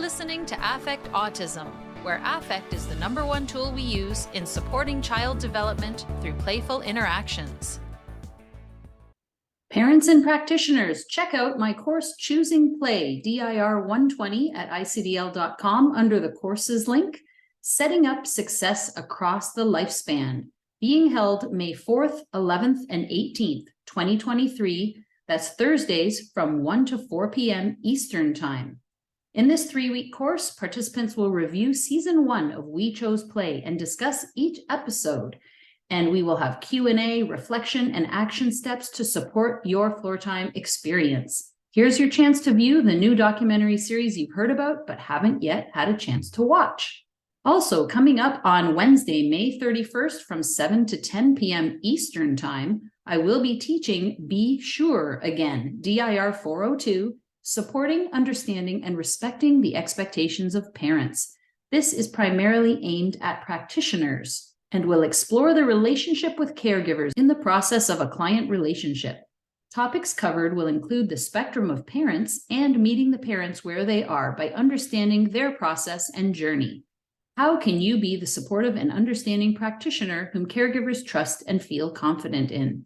listening to Affect Autism, where affect is the #1 tool we use in supporting child development through playful interactions. Parents and practitioners, check out my course Choosing Play, DIR 120 at icdl.com under the courses link, Setting Up Success Across the Lifespan, being held May 4th, 11th, and 18th, 2023. That's Thursdays from 1 to 4 p.m. Eastern Time. In this 3-week course, participants will review Season 1 of We Chose Play and discuss each episode. And we will have Q&A, reflection, and action steps to support your Floortime experience. Here's your chance to view the new documentary series you've heard about but haven't yet had a chance to watch. Also, coming up on Wednesday, May 31st from 7 to 10 p.m. Eastern Time, I will be teaching Be Sure Again, DIR 402, Supporting, Understanding, and Respecting the Expectations of Parents. This is primarily aimed at practitioners and will explore the relationship with caregivers in the process of a client relationship. Topics covered will include the spectrum of parents and meeting the parents where they are by understanding their process and journey. How can you be the supportive and understanding practitioner whom caregivers trust and feel confident in?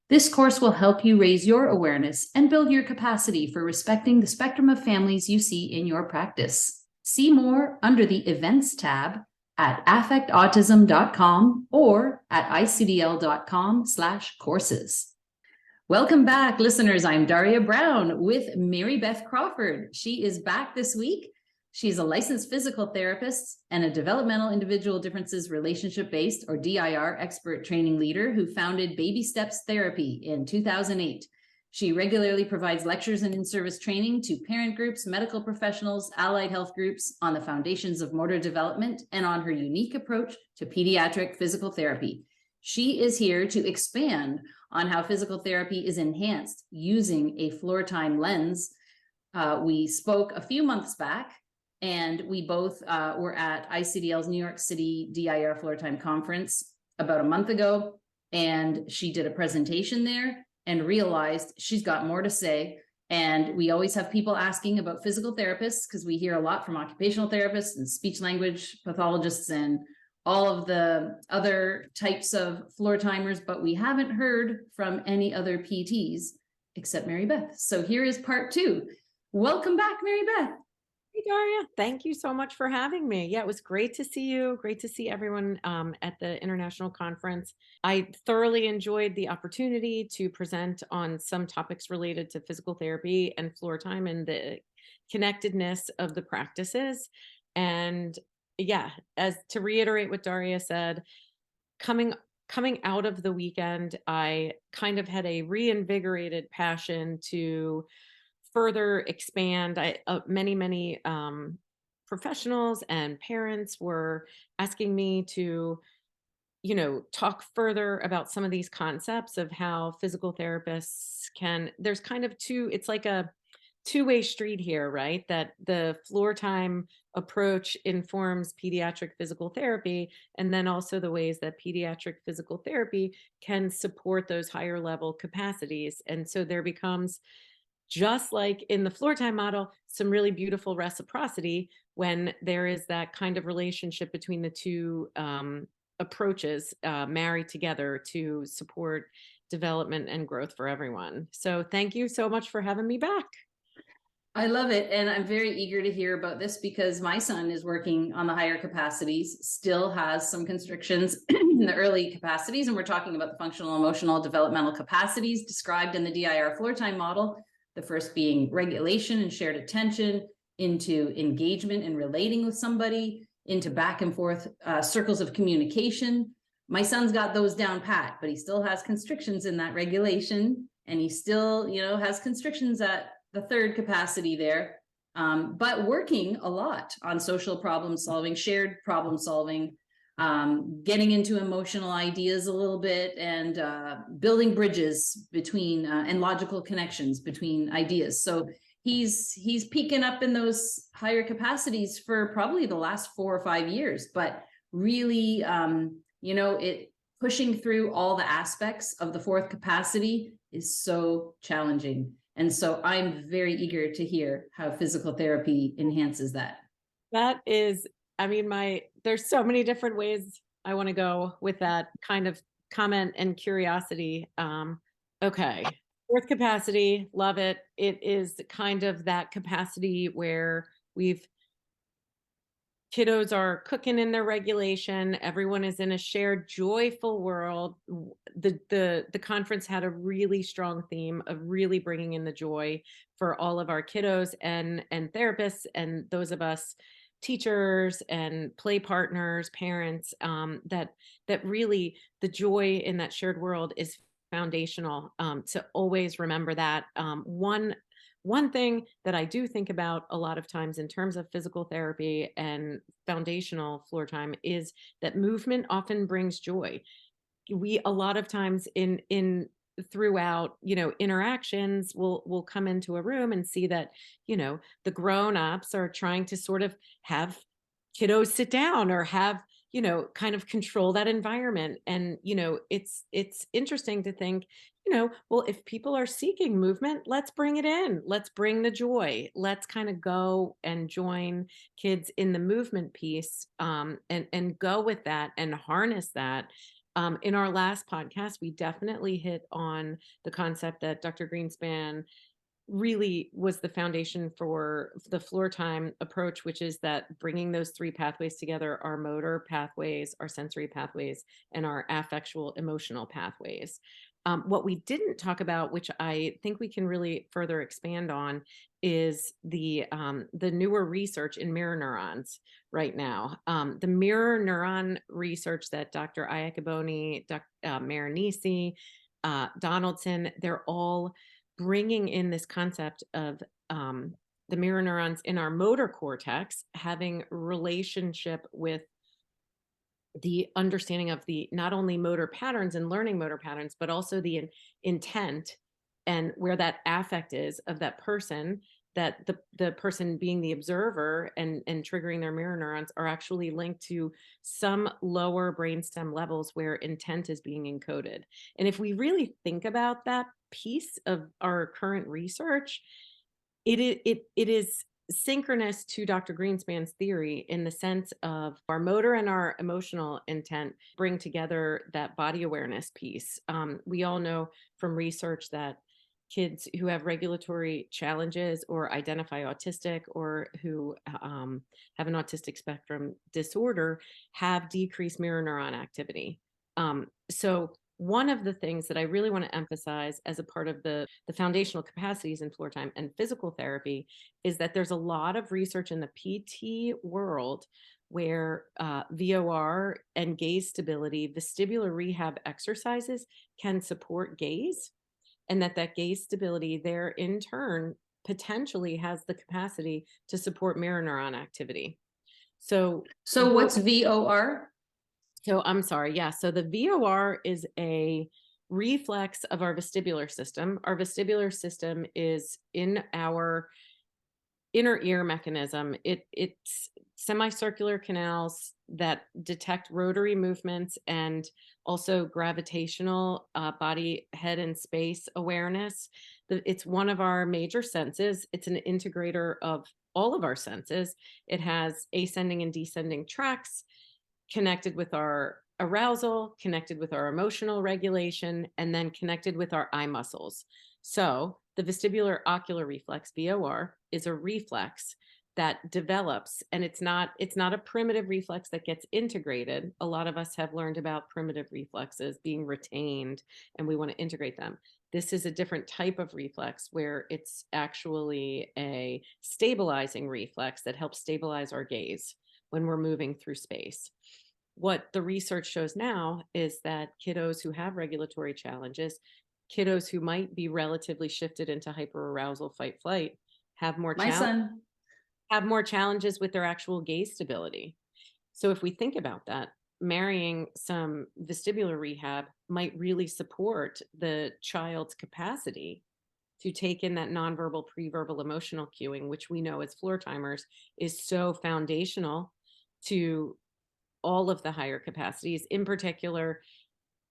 This course will help you raise your awareness and build your capacity for respecting the spectrum of families you see in your practice. See more under the Events tab at affectautism.com or at icdl.com/courses. Welcome back, listeners. I'm Daria Brown with Mary Beth Crawford. She is back this week. She's a licensed physical therapist and a developmental individual differences relationship-based, or DIR, expert training leader who founded Baby Steps Therapy in 2008. She regularly provides lectures and in-service training to parent groups, medical professionals, allied health groups on the foundations of motor development and on her unique approach to pediatric physical therapy. She is here to expand on how physical therapy is enhanced using a Floortime lens. We spoke a few months back, and we both were at ICDL's New York City DIR Floortime conference about a month ago, and she did a presentation there and realized she's got more to say. And we always have people asking about physical therapists because we hear a lot from occupational therapists and speech language pathologists and all of the other types of Floortimers, but we haven't heard from any other PTs except Mary Beth. So here is part 2. Welcome back, Mary Beth. Hey, Daria. Thank you so much for having me. Yeah, it was great to see you. Great to see everyone at the international conference. I thoroughly enjoyed the opportunity to present on some topics related to physical therapy and Floortime and the connectedness of the practices. And yeah, as to reiterate what Daria said, coming out of the weekend, I kind of had a reinvigorated passion to further expand. Many professionals and parents were asking me to, talk further about some of these concepts of how physical therapists there's kind of it's like a two-way street here, right? That the Floortime approach informs pediatric physical therapy, and then also the ways that pediatric physical therapy can support those higher level capacities. And so there becomes, just like in the Floortime model, some really beautiful reciprocity when there is that kind of relationship between the two approaches married together to support development and growth for everyone. So thank you so much for having me back. I love it. And I'm very eager to hear about this because my son is working on the higher capacities, still has some constrictions in the early capacities. And we're talking about the functional, emotional, developmental capacities described in the DIR Floortime model. The first being regulation and shared attention, into engagement and relating with somebody, into back and forth circles of communication. My son's got those down pat, but he still has constrictions in that regulation, and he still, has constrictions at the third capacity there, but working a lot on social problem solving, shared problem solving, getting into emotional ideas a little bit, and building bridges between and logical connections between ideas. So he's peaking up in those higher capacities for probably the last 4 or 5 years, but really, pushing through all the aspects of the fourth capacity is so challenging. And so I'm very eager to hear how physical therapy enhances that. That is, I mean, there's so many different ways I want to go with that kind of comment and curiosity. Okay. Fourth capacity, love it. It is kind of that capacity where we've kiddos are cooking in their regulation. Everyone is in a shared joyful world. The conference had a really strong theme of really bringing in the joy for all of our kiddos and therapists and those of us teachers and play partners, parents, that really the joy in that shared world is foundational, to always remember that. One thing that I do think about a lot of times in terms of physical therapy and foundational floor time is that movement often brings joy. We a lot of times in throughout, interactions, we'll come into a room and see that, the grown-ups are trying to sort of have kiddos sit down or have, kind of control that environment. And, it's interesting to think, well, if people are seeking movement, let's bring it in. Let's bring the joy. Let's kind of go and join kids in the movement piece, and go with that and harness that. In our last podcast, we definitely hit on the concept that Dr. Greenspan really was the foundation for the floor time approach, which is that bringing those three pathways together, our motor pathways, our sensory pathways, and our affectual emotional pathways. What we didn't talk about, which I think we can really further expand on, is the newer research in mirror neurons right now. The mirror neuron research that Dr. Iacoboni, Dr. Marinisi, Donaldson, they're all bringing in this concept of the mirror neurons in our motor cortex having relationship with the understanding of the not only motor patterns and learning motor patterns, but also the intent and where that affect is of that person, that the person being the observer and triggering their mirror neurons are actually linked to some lower brainstem levels where intent is being encoded. And if we really think about that piece of our current research, it is synchronous to Dr. Greenspan's theory in the sense of our motor and our emotional intent bring together that body awareness piece. We all know from research that kids who have regulatory challenges or identify autistic or who have an autistic spectrum disorder have decreased mirror neuron activity. So one of the things that I really want to emphasize as a part of the foundational capacities in floor time and physical therapy is that there's a lot of research in the PT world where VOR and gaze stability, vestibular rehab exercises can support gaze, and that gaze stability there in turn potentially has the capacity to support mirror neuron activity. So what's VOR? So I'm sorry. Yeah. So the VOR is a reflex of our vestibular system. Our vestibular system is in our inner ear mechanism. It's semicircular canals that detect rotary movements and also gravitational body, head, and space awareness. It's one of our major senses. It's an integrator of all of our senses. It has ascending and descending tracks connected with our arousal, connected with our emotional regulation, and then connected with our eye muscles. So the vestibulo-ocular reflex, VOR, is a reflex that develops, and it's not a primitive reflex that gets integrated. A lot of us have learned about primitive reflexes being retained, and we want to integrate them. This is a different type of reflex where it's actually a stabilizing reflex that helps stabilize our gaze when we're moving through space. What the research shows now is that kiddos who have regulatory challenges, kiddos who might be relatively shifted into hyperarousal fight flight, have more challenges with their actual gaze stability. So if we think about that, marrying some vestibular rehab might really support the child's capacity to take in that nonverbal, preverbal emotional cueing, which we know as floor timers is so foundational to all of the higher capacities. In particular,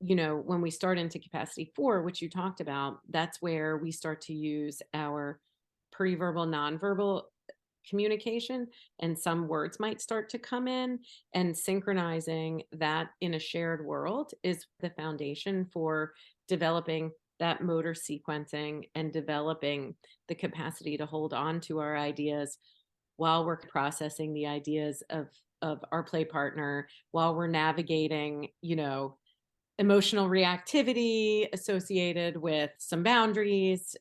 when we start into capacity 4, which you talked about, that's where we start to use our preverbal, nonverbal communication, and some words might start to come in, and synchronizing that in a shared world is the foundation for developing that motor sequencing and developing the capacity to hold on to our ideas while we're processing the ideas of our play partner, while we're navigating, emotional reactivity associated with some boundaries,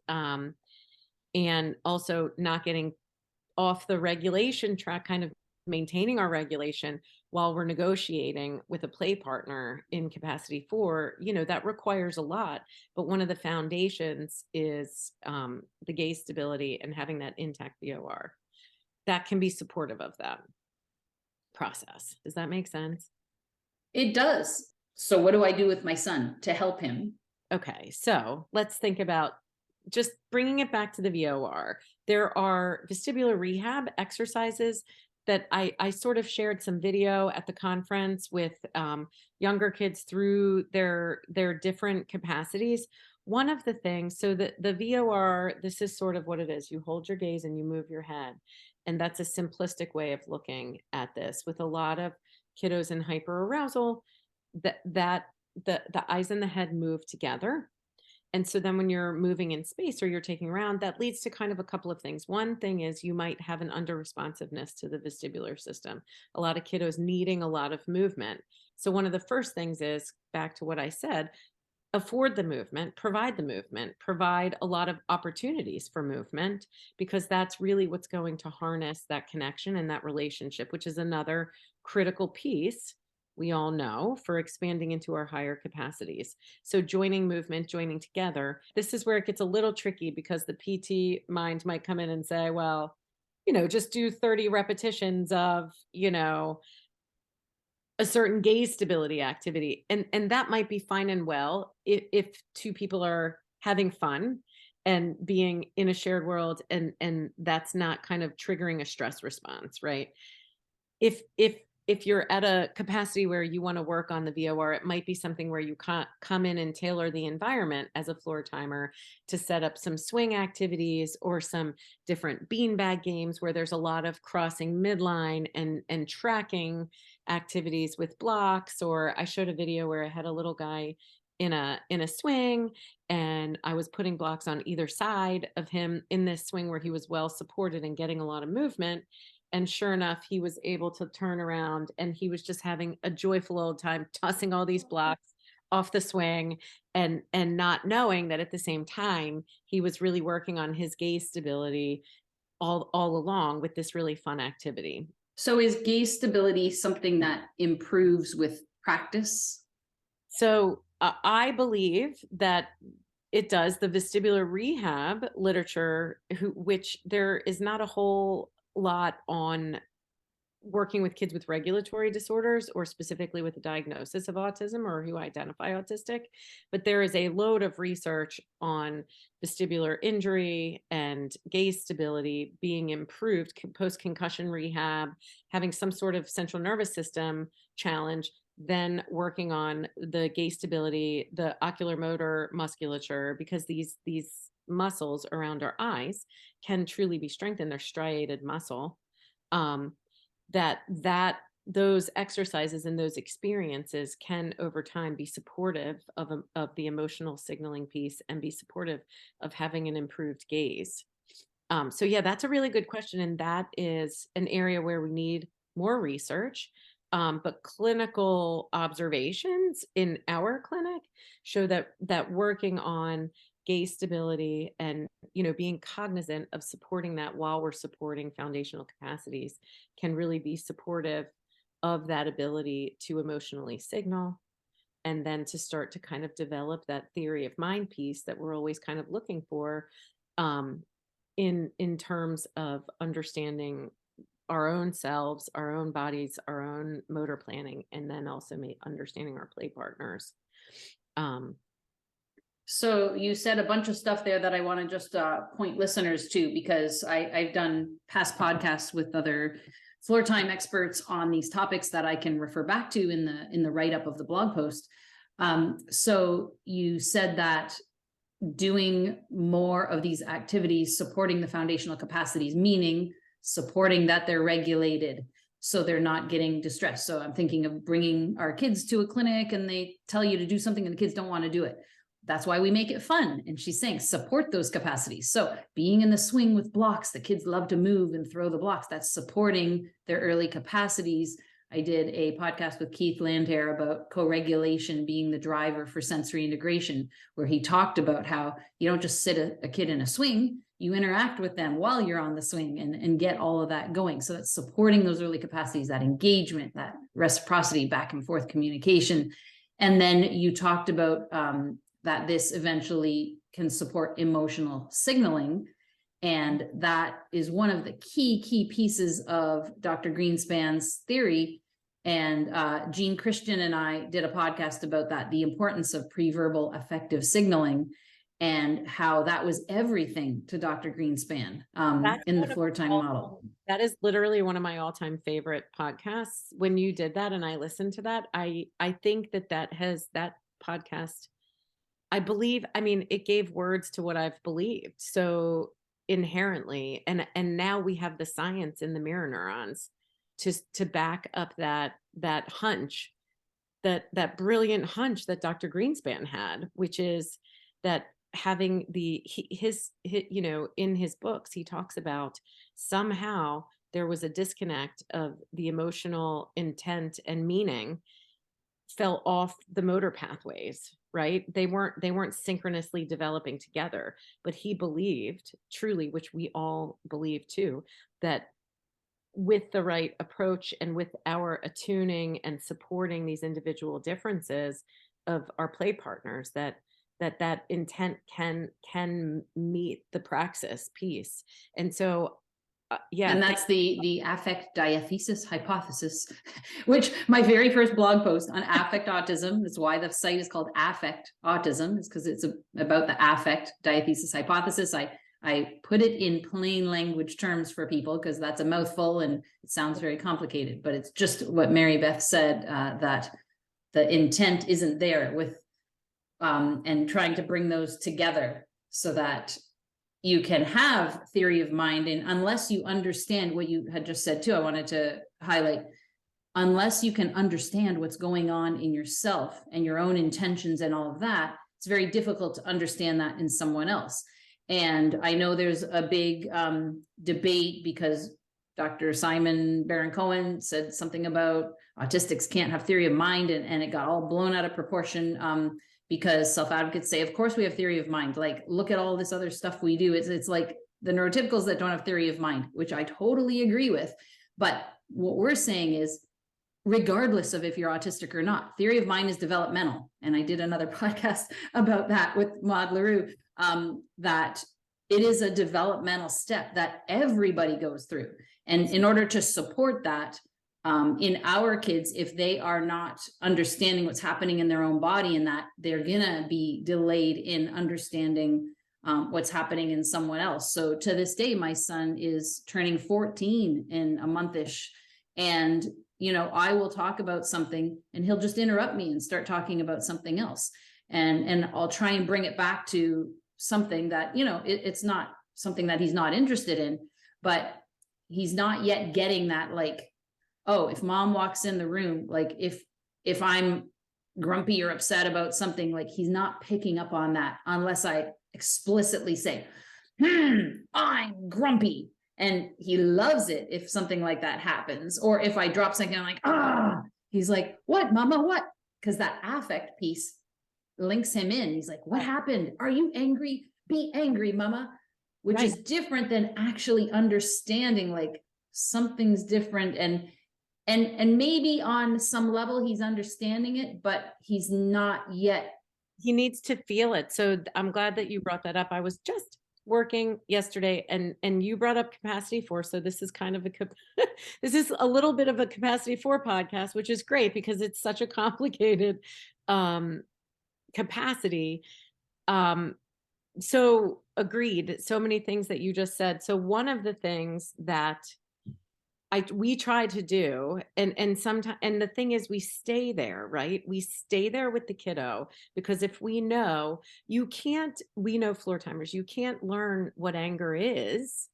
and also not getting off the regulation track, kind of maintaining our regulation while we're negotiating with a play partner in capacity 4. That requires a lot, but one of the foundations is the gaze stability and having that intact VOR that can be supportive of that process. Does that make sense? It does. So what do I do with my son to help him? Okay, so let's think about just bringing it back to the VOR. There are vestibular rehab exercises that I sort of shared some video at the conference with younger kids through their different capacities. One of the things, so the VOR, this is sort of what it is. You hold your gaze and you move your head. And that's a simplistic way of looking at this. With a lot of kiddos in hyperarousal, the eyes and the head move together. And so then when you're moving in space or you're taking around, that leads to kind of a couple of things. One thing is you might have an under responsiveness to the vestibular system, a lot of kiddos needing a lot of movement. So one of the first things is, back to what I said, afford the movement, provide a lot of opportunities for movement, because that's really what's going to harness that connection and that relationship, which is another critical piece, we all know, for expanding into our higher capacities. So joining movement, joining together, this is where it gets a little tricky, because the PT mind might come in and say, well, just do 30 repetitions of, a certain gaze stability activity. And that might be fine and well if two people are having fun and being in a shared world, and that's not kind of triggering a stress response, right? If you're at a capacity where you want to work on the VOR, it might be something where you come in and tailor the environment as a floor timer to set up some swing activities or some different beanbag games where there's a lot of crossing midline and tracking activities with blocks. Or I showed a video where I had a little guy in a swing, and I was putting blocks on either side of him in this swing where he was well supported and getting a lot of movement. And sure enough, he was able to turn around, and he was just having a joyful old time tossing all these blocks off the swing, and not knowing that at the same time he was really working on his gaze stability all along with this really fun activity. So is gaze stability something that improves with practice? So I believe that it does. The vestibular rehab literature, which there is not a whole lot on working with kids with regulatory disorders or specifically with a diagnosis of autism or who identify autistic, but there is a load of research on vestibular injury and gaze stability being improved post-concussion rehab, having some sort of central nervous system challenge, then working on the gaze stability, the ocular motor musculature, because these muscles around our eyes can truly be strengthened. They're striated muscle. That those exercises and those experiences can over time be supportive of the emotional signaling piece and be supportive of having an improved gaze. So yeah, that's a really good question. And that is an area where we need more research. But clinical observations in our clinic show that working on gaze stability and being cognizant of supporting that while we're supporting foundational capacities can really be supportive of that ability to emotionally signal, and then to start to kind of develop that theory of mind piece that we're always kind of looking for in terms of understanding our own selves, our own bodies, our own motor planning, and then also understanding our play partners. So you said a bunch of stuff there that I want to just point listeners to, because I've done past podcasts with other Floortime experts on these topics that I can refer back to in the write-up of the blog post. So you said that doing more of these activities supporting the foundational capacities, meaning supporting that they're regulated so they're not getting distressed. So I'm thinking of bringing our kids to a clinic and they tell you to do something and the kids don't want to do it. That's why we make it fun. And she's saying support those capacities. So being in the swing with blocks, the kids love to move and throw the blocks. That's supporting their early capacities. I did a podcast with Keith Landhair about co-regulation being the driver for sensory integration, where he talked about how you don't just sit a kid in a swing, you interact with them while you're on the swing and get all of that going. So that's supporting those early capacities, that engagement, that reciprocity, back and forth communication. And then you talked about that this eventually can support emotional signaling. And that is one of the key pieces of Dr. Greenspan's theory. And Jean Christian and I did a podcast about that, the importance of pre-verbal affective signaling, and how that was everything to Dr. Greenspan in the Floortime model. That is literally one of my all-time favorite podcasts. When you did that and I listened to that, I think that podcast, I believe, I mean, it gave words to what I've believed so inherently. And now we have the science in the mirror neurons to back up that hunch, that brilliant hunch that Dr. Greenspan had, which is that having his you know, in his books, he talks about somehow there was a disconnect of the emotional intent and meaning fell off the motor pathways, right? They weren't synchronously developing together, but he believed truly, which we all believe too, that with the right approach and with our attuning and supporting these individual differences of our play partners, that intent can meet the praxis piece. And so yeah, and that's the affect diathesis hypothesis, which my very first blog post on affect autism, that's why the site is called Affect Autism, is because it's about the affect diathesis hypothesis. I put it in plain language terms for people because that's a mouthful and it sounds very complicated, but it's just what Mary Beth said, that the intent isn't there with and trying to bring those together so that you can have theory of mind. And unless you understand what you had just said too, I wanted to highlight, unless you can understand what's going on in yourself and your own intentions and all of that, it's very difficult to understand that in someone else. And I know there's a big debate because Dr. Simon Baron-Cohen said something about autistics can't have theory of mind, and it got all blown out of proportion because self-advocates say, of course we have theory of mind. Like, look at all this other stuff we do. It's like the neurotypicals that don't have theory of mind, which I totally agree with. But what we're saying is, regardless of if you're autistic or not, theory of mind is developmental. And I did another podcast about that with Maud LaRue, that it is a developmental step that everybody goes through. And in order to support that, in our kids, if they are not understanding what's happening in their own body, and that they're gonna be delayed in understanding what's happening in someone else. So to this day, my son is turning 14 in a month-ish, and you know, I will talk about something and he'll just interrupt me and start talking about something else, and I'll try and bring it back to something that, you know, it's not something that he's not interested in, but he's not yet getting that, like, oh, if mom walks in the room, like if I'm grumpy or upset about something, like he's not picking up on that unless I explicitly say, I'm grumpy. And he loves it if something like that happens. Or if I drop something, I'm like, he's like, what, mama, what? Because that affect piece links him in. He's like, what happened? Are you angry? Be angry, mama. Which right. is different than actually understanding, like, something's different. And maybe on some level he's understanding it, but he's not yet. He needs to feel it. So I'm glad that you brought that up. I was just working yesterday and you brought up capacity 4. So this is kind of this is a little bit of a capacity 4 podcast, which is great because it's such a complicated capacity. So agreed. So many things that you just said. So one of the things that we try to do, and sometimes, and the thing is, we stay there, right? We stay there with the kiddo, because if we know we know floor timers, you can't learn what anger is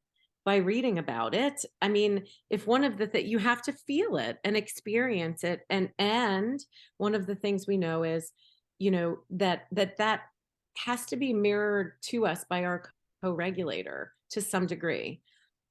by reading about it. I mean, if one of the that you have to feel it and experience it, and one of the things we know is, that has to be mirrored to us by our co-regulator to some degree.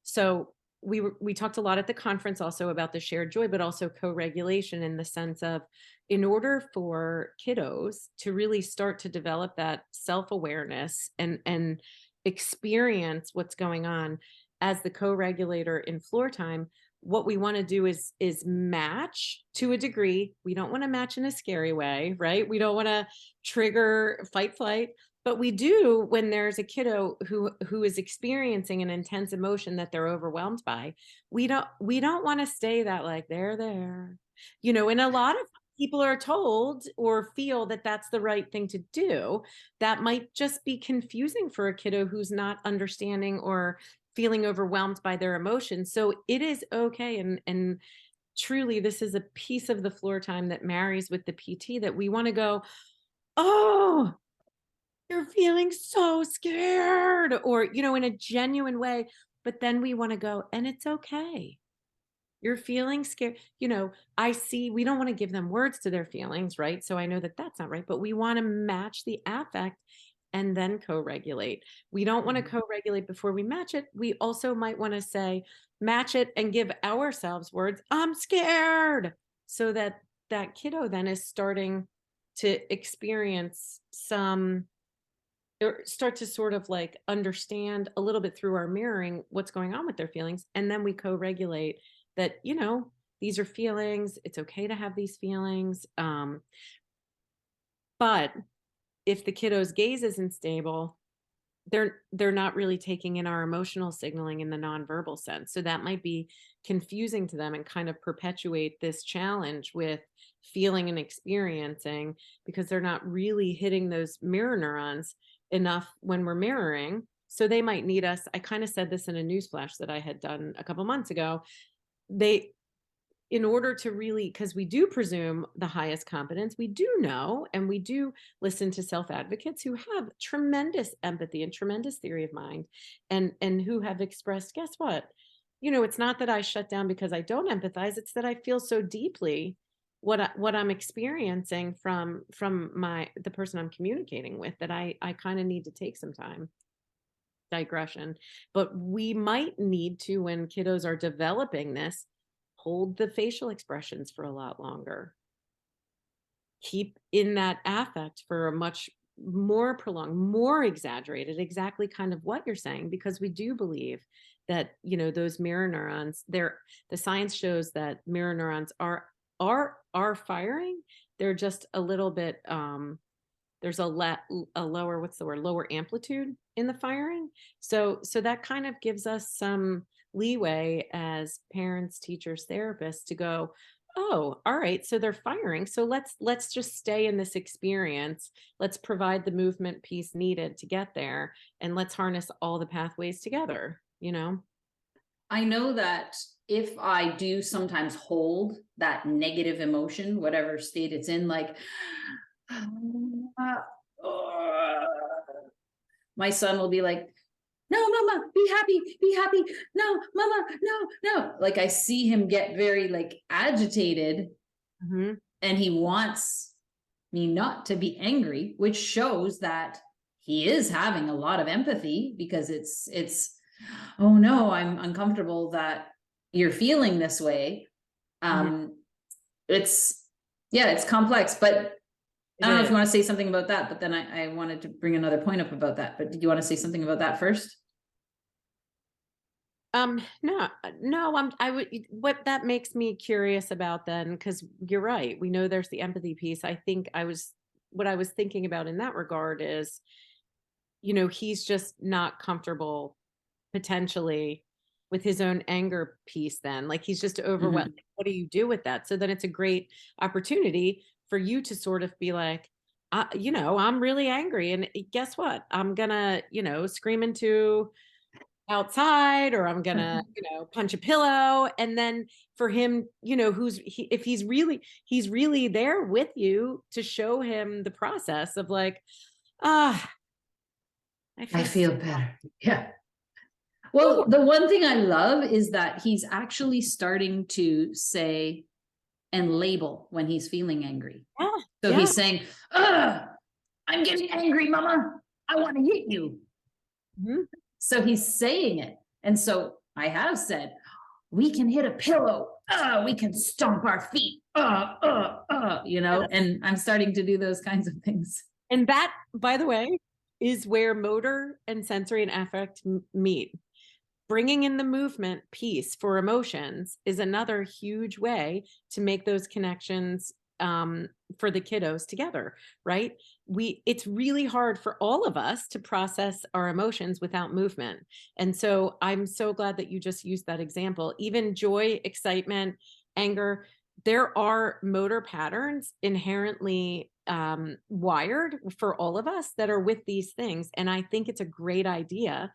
So we talked a lot at the conference also about the shared joy, but also co-regulation, in the sense of, in order for kiddos to really start to develop that self-awareness and experience what's going on as the co-regulator in floor time, what we want to do is match to a degree. We don't want to match in a scary way, right? We don't want to trigger fight flight, but we do when there's a kiddo who is experiencing an intense emotion that they're overwhelmed by. We don't want to stay that, like, they're there. And a lot of people are told or feel that that's the right thing to do. That might just be confusing for a kiddo who's not understanding or feeling overwhelmed by their emotions. So it is okay. And truly, this is a piece of the floor time that marries with the PT, that we want to go, oh, you're feeling so scared, or, in a genuine way. But then we want to go, and it's okay. You're feeling scared. I see, we don't want to give them words to their feelings, right? So I know that that's not right, but we want to match the affect and then co-regulate. We don't want to co-regulate before we match it. We also might want to say, match it and give ourselves words, I'm scared. So that that kiddo then is starting to experience some, or start to sort of like understand a little bit through our mirroring what's going on with their feelings. And then we co-regulate that, these are feelings. It's okay to have these feelings. But if the kiddo's gaze isn't stable, they're not really taking in our emotional signaling in the nonverbal sense. So that might be confusing to them and kind of perpetuate this challenge with feeling and experiencing, because they're not really hitting those mirror neurons enough when we're mirroring. So they might need us. I kind of said this in a newsflash that I had done a couple months ago. In order to really, because we do presume the highest competence, we do know, and we do listen to self-advocates who have tremendous empathy and tremendous theory of mind, and who have expressed, guess what? It's not that I shut down because I don't empathize. It's that I feel so deeply what I'm experiencing from the person I'm communicating with, that I kind of need to take some time. Digression. But we might need to, when kiddos are developing this, hold the facial expressions for a lot longer. Keep in that affect for a much more prolonged, more exaggerated, exactly kind of what you're saying, because we do believe that, those mirror neurons, the science shows that mirror neurons are firing. They're just a little bit, there's a lower, what's the word, lower amplitude in the firing. So that kind of gives us some leeway as parents, teachers, therapists to go, oh, all right, so they're firing. So let's just stay in this experience. Let's provide the movement piece needed to get there, and let's harness all the pathways together, I know that if I do sometimes hold that negative emotion, whatever state it's in, like, my son will be like, no, mama, be happy, be happy. No, mama, no. Like, I see him get very like agitated, and he wants me not to be angry, which shows that he is having a lot of empathy, because it's, oh no, I'm uncomfortable that you're feeling this way. It's complex, but I don't know if you want to say something about that, but then I wanted to bring another point up about that. But did you want to say something about that first? No, I would, what that makes me curious about then, because you're right, we know there's the empathy piece. I think what I was thinking about in that regard is, he's just not comfortable potentially with his own anger piece, then, like, he's just overwhelmed. What do you do with that? So then it's a great opportunity for you to sort of be like, I'm really angry, and guess what? I'm gonna, scream into outside, or I'm gonna, punch a pillow. And then for him, if he's really there with you, to show him the process of like, I feel better. Yeah. Well, the one thing I love is that he's actually starting to say and label when he's feeling angry. Yeah, So yeah. he's saying, "Ugh, I'm getting angry, mama. I want to hit you." Mhm. So he's saying it. And so I have said, we can hit a pillow. We can stomp our feet. Yes. And I'm starting to do those kinds of things. And that, by the way, is where motor and sensory and affect meet. Bringing in the movement piece for emotions is another huge way to make those connections for the kiddos together, right? It's really hard for all of us to process our emotions without movement. And so I'm so glad that you just used that example. Even joy, excitement, anger, there are motor patterns inherently wired for all of us that are with these things. And I think it's a great idea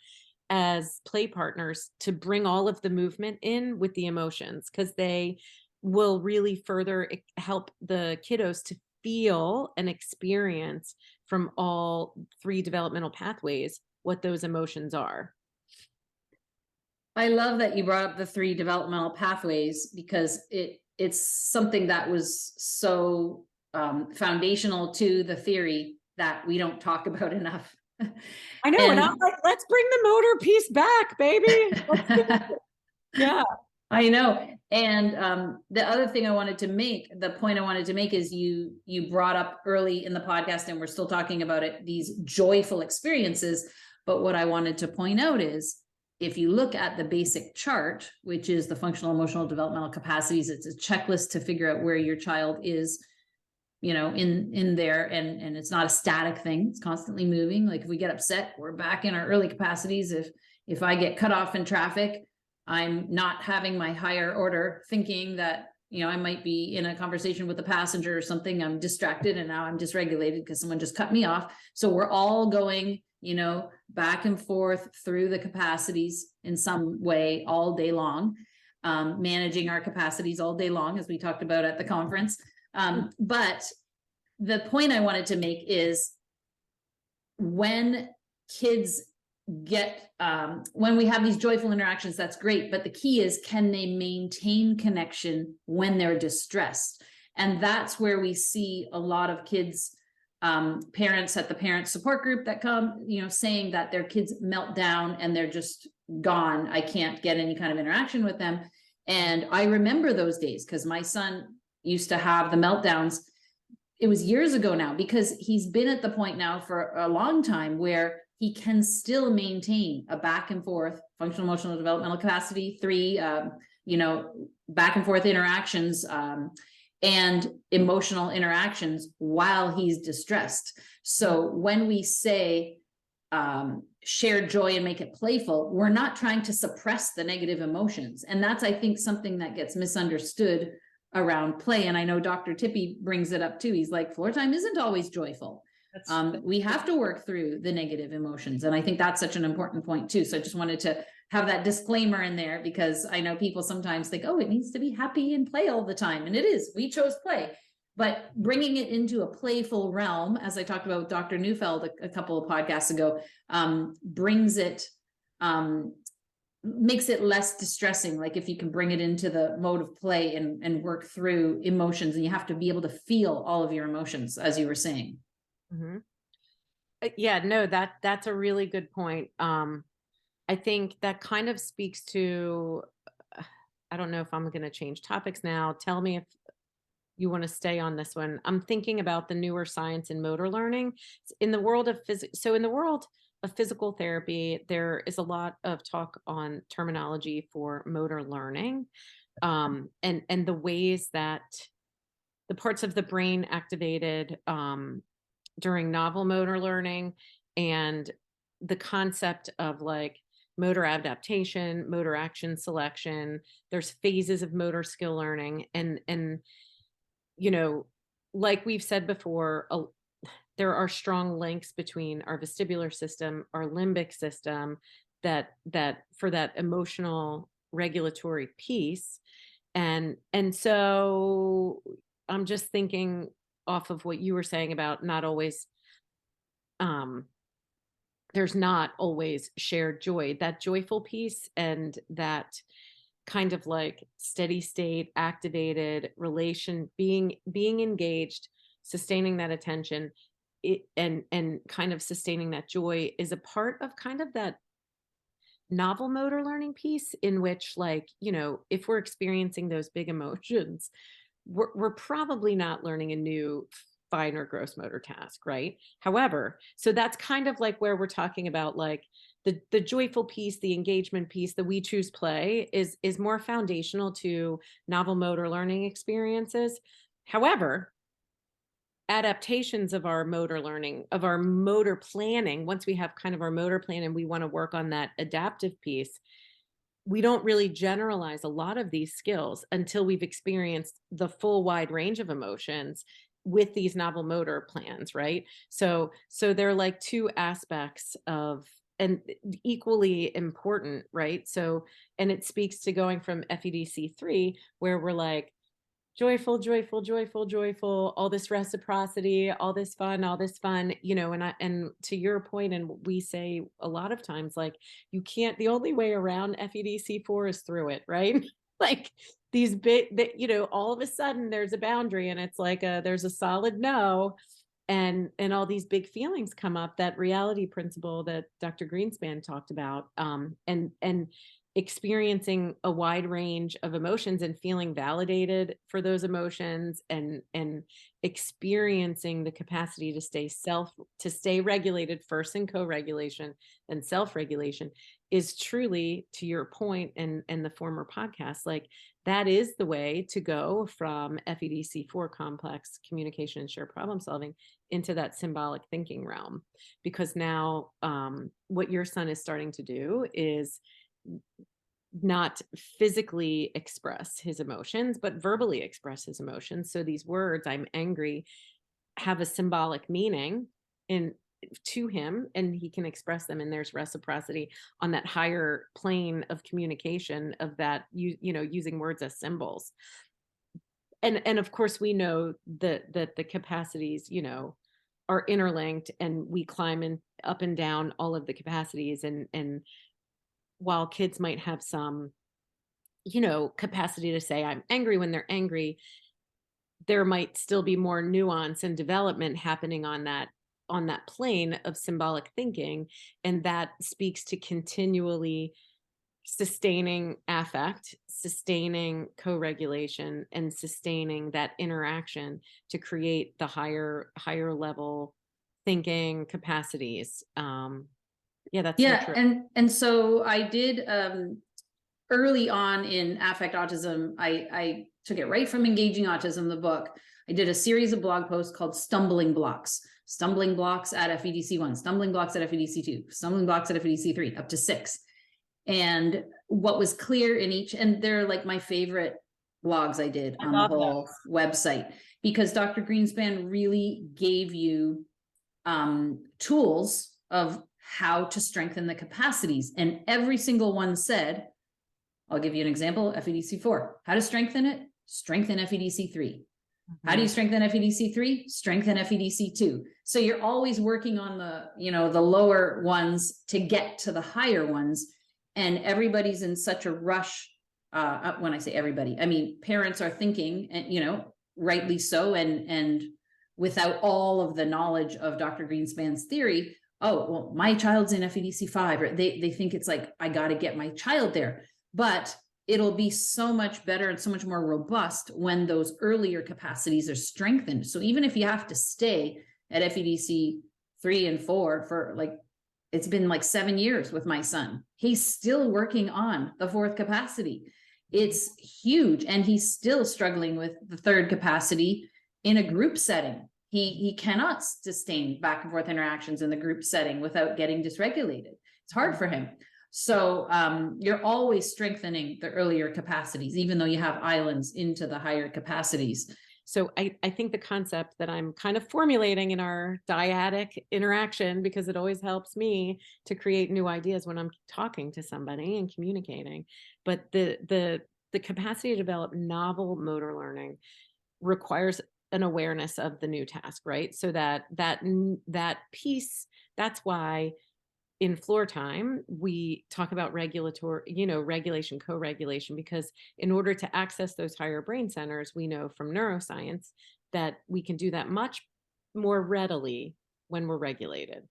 as play partners to bring all of the movement in with the emotions, because they will really further help the kiddos to feel and experience from all three developmental pathways what those emotions are. I love that you brought up the 3 developmental pathways, because it's something that was so foundational to the theory that we don't talk about enough. I know, and I'm like, let's bring the motor piece back, baby. Let's do it. Yeah. I know. And the other thing I wanted to make, the point I wanted to make is you brought up early in the podcast, and we're still talking about it, these joyful experiences. But what I wanted to point out is, if you look at the basic chart, which is the functional emotional developmental capacities, it's a checklist to figure out where your child is, in there, and it's not a static thing. It's constantly moving. Like if we get upset, we're back in our early capacities. If I get cut off in traffic, I'm not having my higher order thinking that, I might be in a conversation with a passenger or something. I'm distracted and now I'm dysregulated because someone just cut me off. So we're all going, back and forth through the capacities in some way all day long, managing our capacities all day long, as we talked about at the conference. But the point I wanted to make is, when kids get when we have these joyful interactions, that's great, but the key is, can they maintain connection when they're distressed? And that's where we see a lot of kids, parents at the parent support group that come, saying that their kids melt down and they're just gone. I can't get any kind of interaction with them. And I remember those days, because my son used to have the meltdowns. It was years ago now, because he's been at the point now for a long time where he can still maintain a back and forth functional emotional developmental capacity 3, back and forth interactions, and emotional interactions while he's distressed. So when we say share joy and make it playful, we're not trying to suppress the negative emotions. And that's, I think, something that gets misunderstood around play. And I know Dr. Tippy brings it up too. He's like, Floortime isn't always joyful. We have to work through the negative emotions. And I think that's such an important point too. So I just wanted to have that disclaimer in there, because I know people sometimes think, oh, it needs to be happy and play all the time. And it is, we chose play, but bringing it into a playful realm, as I talked about with Dr. Neufeld a couple of podcasts ago, brings it, makes it less distressing. Like if you can bring it into the mode of play and work through emotions, and you have to be able to feel all of your emotions, as you were saying. Mm-hmm. Yeah, no, that's a really good point. I think that kind of speaks to, I don't know if I'm going to change topics now. Tell me if you want to stay on this one. I'm thinking about the newer science in motor learning in the world of physics. So in the world of physical therapy, there is a lot of talk on terminology for motor learning, and the ways that the parts of the brain activated during novel motor learning, and the concept of like motor adaptation, motor action selection. There's phases of motor skill learning, and like we've said before, there are strong links between our vestibular system, our limbic system, that for that emotional regulatory piece. And so I'm just thinking off of what you were saying about not always there's not always shared joy. That joyful piece and that kind of like steady state, activated relation, being engaged, sustaining that attention, and kind of sustaining that joy is a part of kind of that novel motor learning piece, in which, like, if we're experiencing those big emotions, we're probably not learning a new fine or gross motor task, right? However, so that's kind of like where we're talking about, like, the joyful piece, the engagement piece, the we choose play is more foundational to novel motor learning experiences. However, adaptations of our motor learning, of our motor planning, once we have kind of our motor plan and we want to work on that adaptive piece, we don't really generalize a lot of these skills until we've experienced the full wide range of emotions with these novel motor plans, right? So they're like two aspects of, and equally important, right? So, and it speaks to going from FEDC3, where we're like, joyful, joyful, joyful, joyful, all this reciprocity, all this fun, and to your point, and we say a lot of times, like, you can't, the only way around FEDC4 is through it, right? Like, these big that, all of a sudden there's a boundary, and it's like there's a solid no, and all these big feelings come up, that reality principle that Dr. Greenspan talked about, and experiencing a wide range of emotions and feeling validated for those emotions, and experiencing the capacity to stay regulated first in co-regulation and self-regulation is truly, to your point and the former podcast, like, that is the way to go from FEDC4, complex communication and shared problem solving, into that symbolic thinking realm. Because now what your son is starting to do is not physically express his emotions, but verbally express his emotions. So these words, I'm angry, have a symbolic meaning to him, and he can express them, and there's reciprocity on that higher plane of communication, of that, using words as symbols. And of course, we know that the capacities, are interlinked, and we climb up and down all of the capacities, and while kids might have some, capacity to say I'm angry when they're angry, there might still be more nuance and development happening on that plane of symbolic thinking. And that speaks to continually sustaining affect, sustaining co-regulation, and sustaining that interaction to create the higher level thinking capacities. Yeah, that's so true. And so I did early on in affect autism, I took it right from Engaging Autism, the book. I did a series of blog posts called Stumbling Blocks at FEDC1, stumbling blocks at FEDC2, stumbling blocks at FEDC3, up to 6. And what was clear in each, and they're like my favorite blogs I did on the whole website, because Dr. Greenspan really gave you tools of how to strengthen the capacities. And every single one said, I'll give you an example, FEDC4, how to strengthen it, strengthen FEDC3. Mm-hmm. How do you strengthen FEDC3? Strengthen FEDC2. So you're always working on the lower ones to get to the higher ones. And everybody's in such a rush. When I say everybody, I mean, parents are thinking, and, rightly so. And without all of the knowledge of Dr. Greenspan's theory, oh, well, my child's in FEDC5, or they think it's like, I got to get my child there. But it'll be so much better and so much more robust when those earlier capacities are strengthened. So even if you have to stay at FEDC 3 and 4 for like, it's been like 7 years with my son, he's still working on the 4th capacity. It's huge. And he's still struggling with the 3rd capacity in a group setting. He cannot sustain back and forth interactions in the group setting without getting dysregulated. It's hard for him. So you're always strengthening the earlier capacities, even though you have islands into the higher capacities. So I think the concept that I'm kind of formulating in our dyadic interaction, because it always helps me to create new ideas when I'm talking to somebody and communicating, but the capacity to develop novel motor learning requires an awareness of the new task, right? So that piece, that's why in Floortime, we talk about regulation, co-regulation, because in order to access those higher brain centers, we know from neuroscience that we can do that much more readily when we're regulated.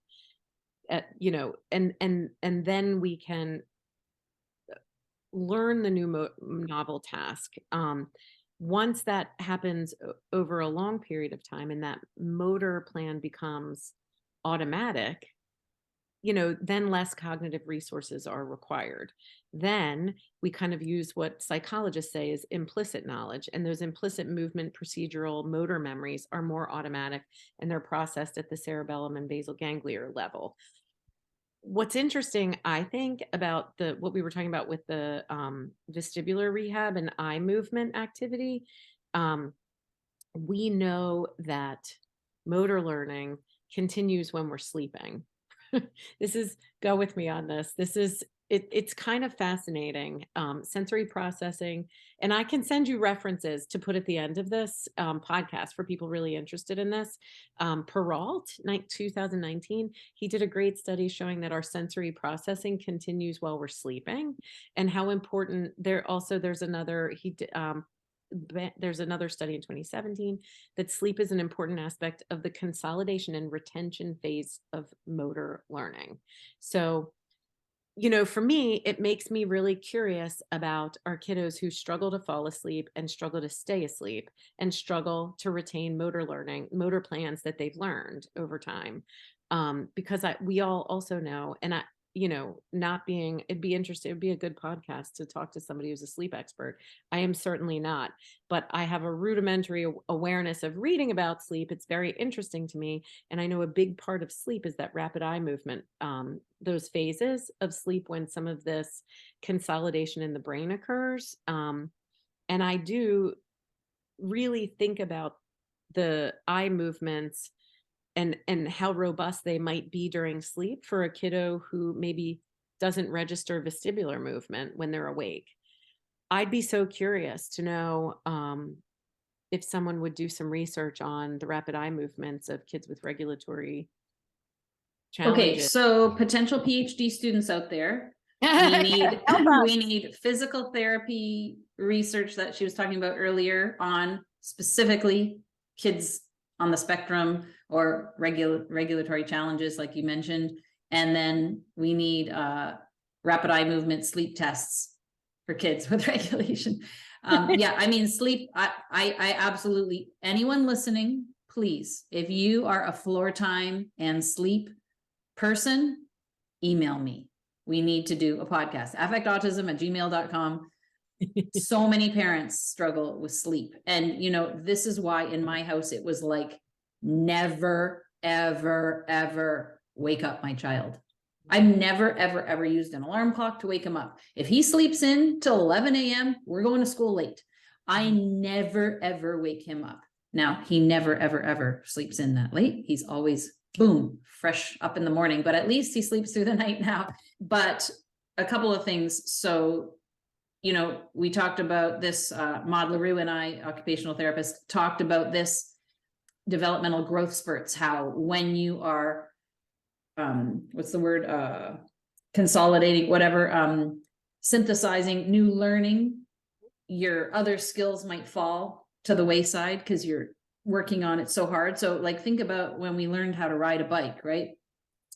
And then we can learn the new novel task. Once that happens over a long period of time and that motor plan becomes automatic, then less cognitive resources are required. Then we kind of use what psychologists say is implicit knowledge. And those implicit movement, procedural, motor memories are more automatic, and they're processed at the cerebellum and basal ganglia level. What's interesting, I think, about what we were talking about with the vestibular rehab and eye movement activity, we know that motor learning continues when we're sleeping. Go with me on this. It's kind of fascinating, sensory processing. And I can send you references to put at the end of this podcast for people really interested in this. Peralt, 2019, he did a great study showing that our sensory processing continues while we're sleeping, and how important there's another study in 2017 that sleep is an important aspect of the consolidation and retention phase of motor learning. So, for me, it makes me really curious about our kiddos who struggle to fall asleep and struggle to stay asleep and struggle to retain motor plans that they've learned over time. Because we all also know, and it'd be a good podcast to talk to somebody who's a sleep expert. I am certainly not, but I have a rudimentary awareness of reading about sleep. It's very interesting to me. And I know a big part of sleep is that rapid eye movement, those phases of sleep when some of this consolidation in the brain occurs. And I do really think about the eye movements and how robust they might be during sleep for a kiddo who maybe doesn't register vestibular movement when they're awake. I'd be so curious to know if someone would do some research on the rapid eye movements of kids with regulatory challenges. Okay, so potential PhD students out there, we need physical therapy research that she was talking about earlier on specifically kids on the spectrum or regulatory challenges, like you mentioned. And then we need rapid eye movement sleep tests for kids with regulation. Yeah, I mean, sleep, I absolutely, anyone listening, please, if you are a Floortime and sleep person, email me. We need to do a podcast, affectautism@gmail.com. So many parents struggle with sleep. And, this is why in my house, it was like, never, ever, ever wake up my child. I've never, ever, ever used an alarm clock to wake him up. If he sleeps in till 11 a.m., we're going to school late. I never, ever wake him up. Now, he never, ever, ever sleeps in that late. He's always, boom, fresh up in the morning, but at least he sleeps through the night now. But a couple of things. So, we talked about this, Maud LaRue and I, occupational therapist, talked about this developmental growth spurts, how when you are, consolidating, whatever, synthesizing new learning, your other skills might fall to the wayside because you're working on it so hard. So like, think about when we learned how to ride a bike, right?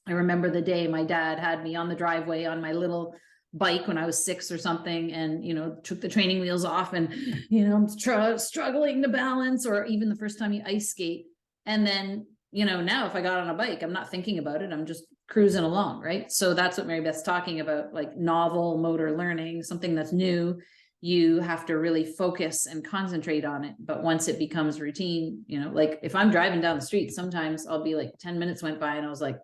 I remember the day my dad had me on the driveway on my little bike when I was 6 or something, and took the training wheels off, and I'm struggling to balance, or even the first time you ice skate. And then now if I got on a bike, I'm not thinking about it, I'm just cruising along, right? So that's what Mary Beth's talking about, like novel motor learning, something that's new. You have to really focus and concentrate on it. But once it becomes routine, like if I'm driving down the street, sometimes I'll be like 10 minutes went by and I was like,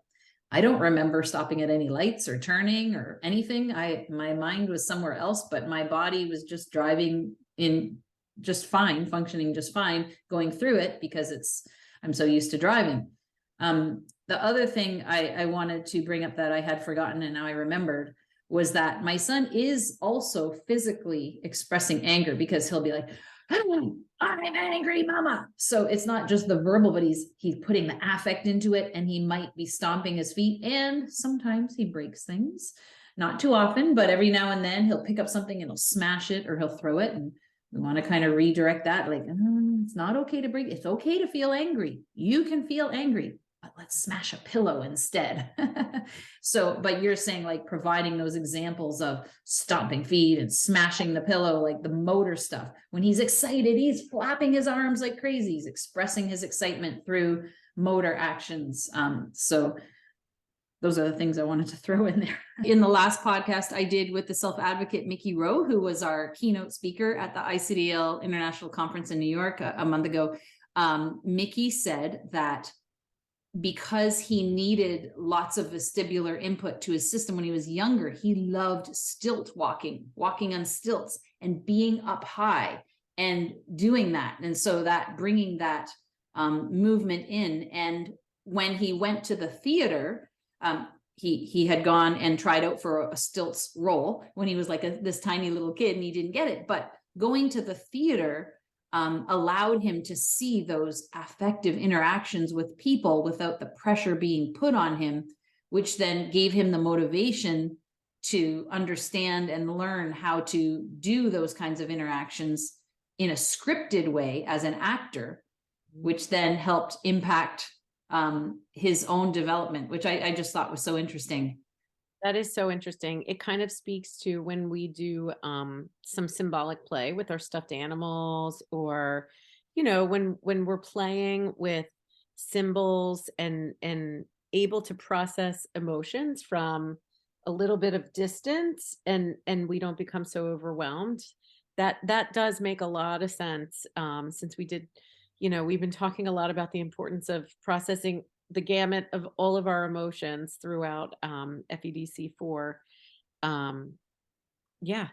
I don't remember stopping at any lights or turning or anything. My mind was somewhere else, but my body was just driving in just fine, functioning just fine, going through it because I'm so used to driving. The other thing I wanted to bring up that I had forgotten and now I remembered was that my son is also physically expressing anger, because he'll be like, I'm angry, mama. So it's not just the verbal, but he's putting the affect into it, and he might be stomping his feet, and sometimes he breaks things. Not too often, but every now and then he'll pick up something and he'll smash it, or he'll throw it. And we want to kind of redirect that, like, it's not okay to break. It's okay to feel angry. You can feel angry, but let's smash a pillow instead. So, but you're saying like providing those examples of stomping feet and smashing the pillow, like the motor stuff. When he's excited, he's flapping his arms like crazy. He's expressing his excitement through motor actions. So those are the things I wanted to throw in there. In the last podcast I did with the self-advocate, Mickey Rowe, who was our keynote speaker at the ICDL International Conference in New York a month ago, Mickey said that because he needed lots of vestibular input to his system when he was younger, he loved stilt walking on stilts and being up high and doing that. And so that bringing that movement in. And when he went to the theater, he had gone and tried out for a stilts role when he was like this tiny little kid, and he didn't get it. But going to the theater allowed him to see those affective interactions with people without the pressure being put on him, which then gave him the motivation to understand and learn how to do those kinds of interactions in a scripted way as an actor, which then helped impact his own development, which I just thought was so interesting. That is so interesting. It kind of speaks to when we do some symbolic play with our stuffed animals, or, when we're playing with symbols and able to process emotions from a little bit of distance, and we don't become so overwhelmed. That does make a lot of sense. Since we did, we've been talking a lot about the importance of processing the gamut of all of our emotions throughout FEDC4.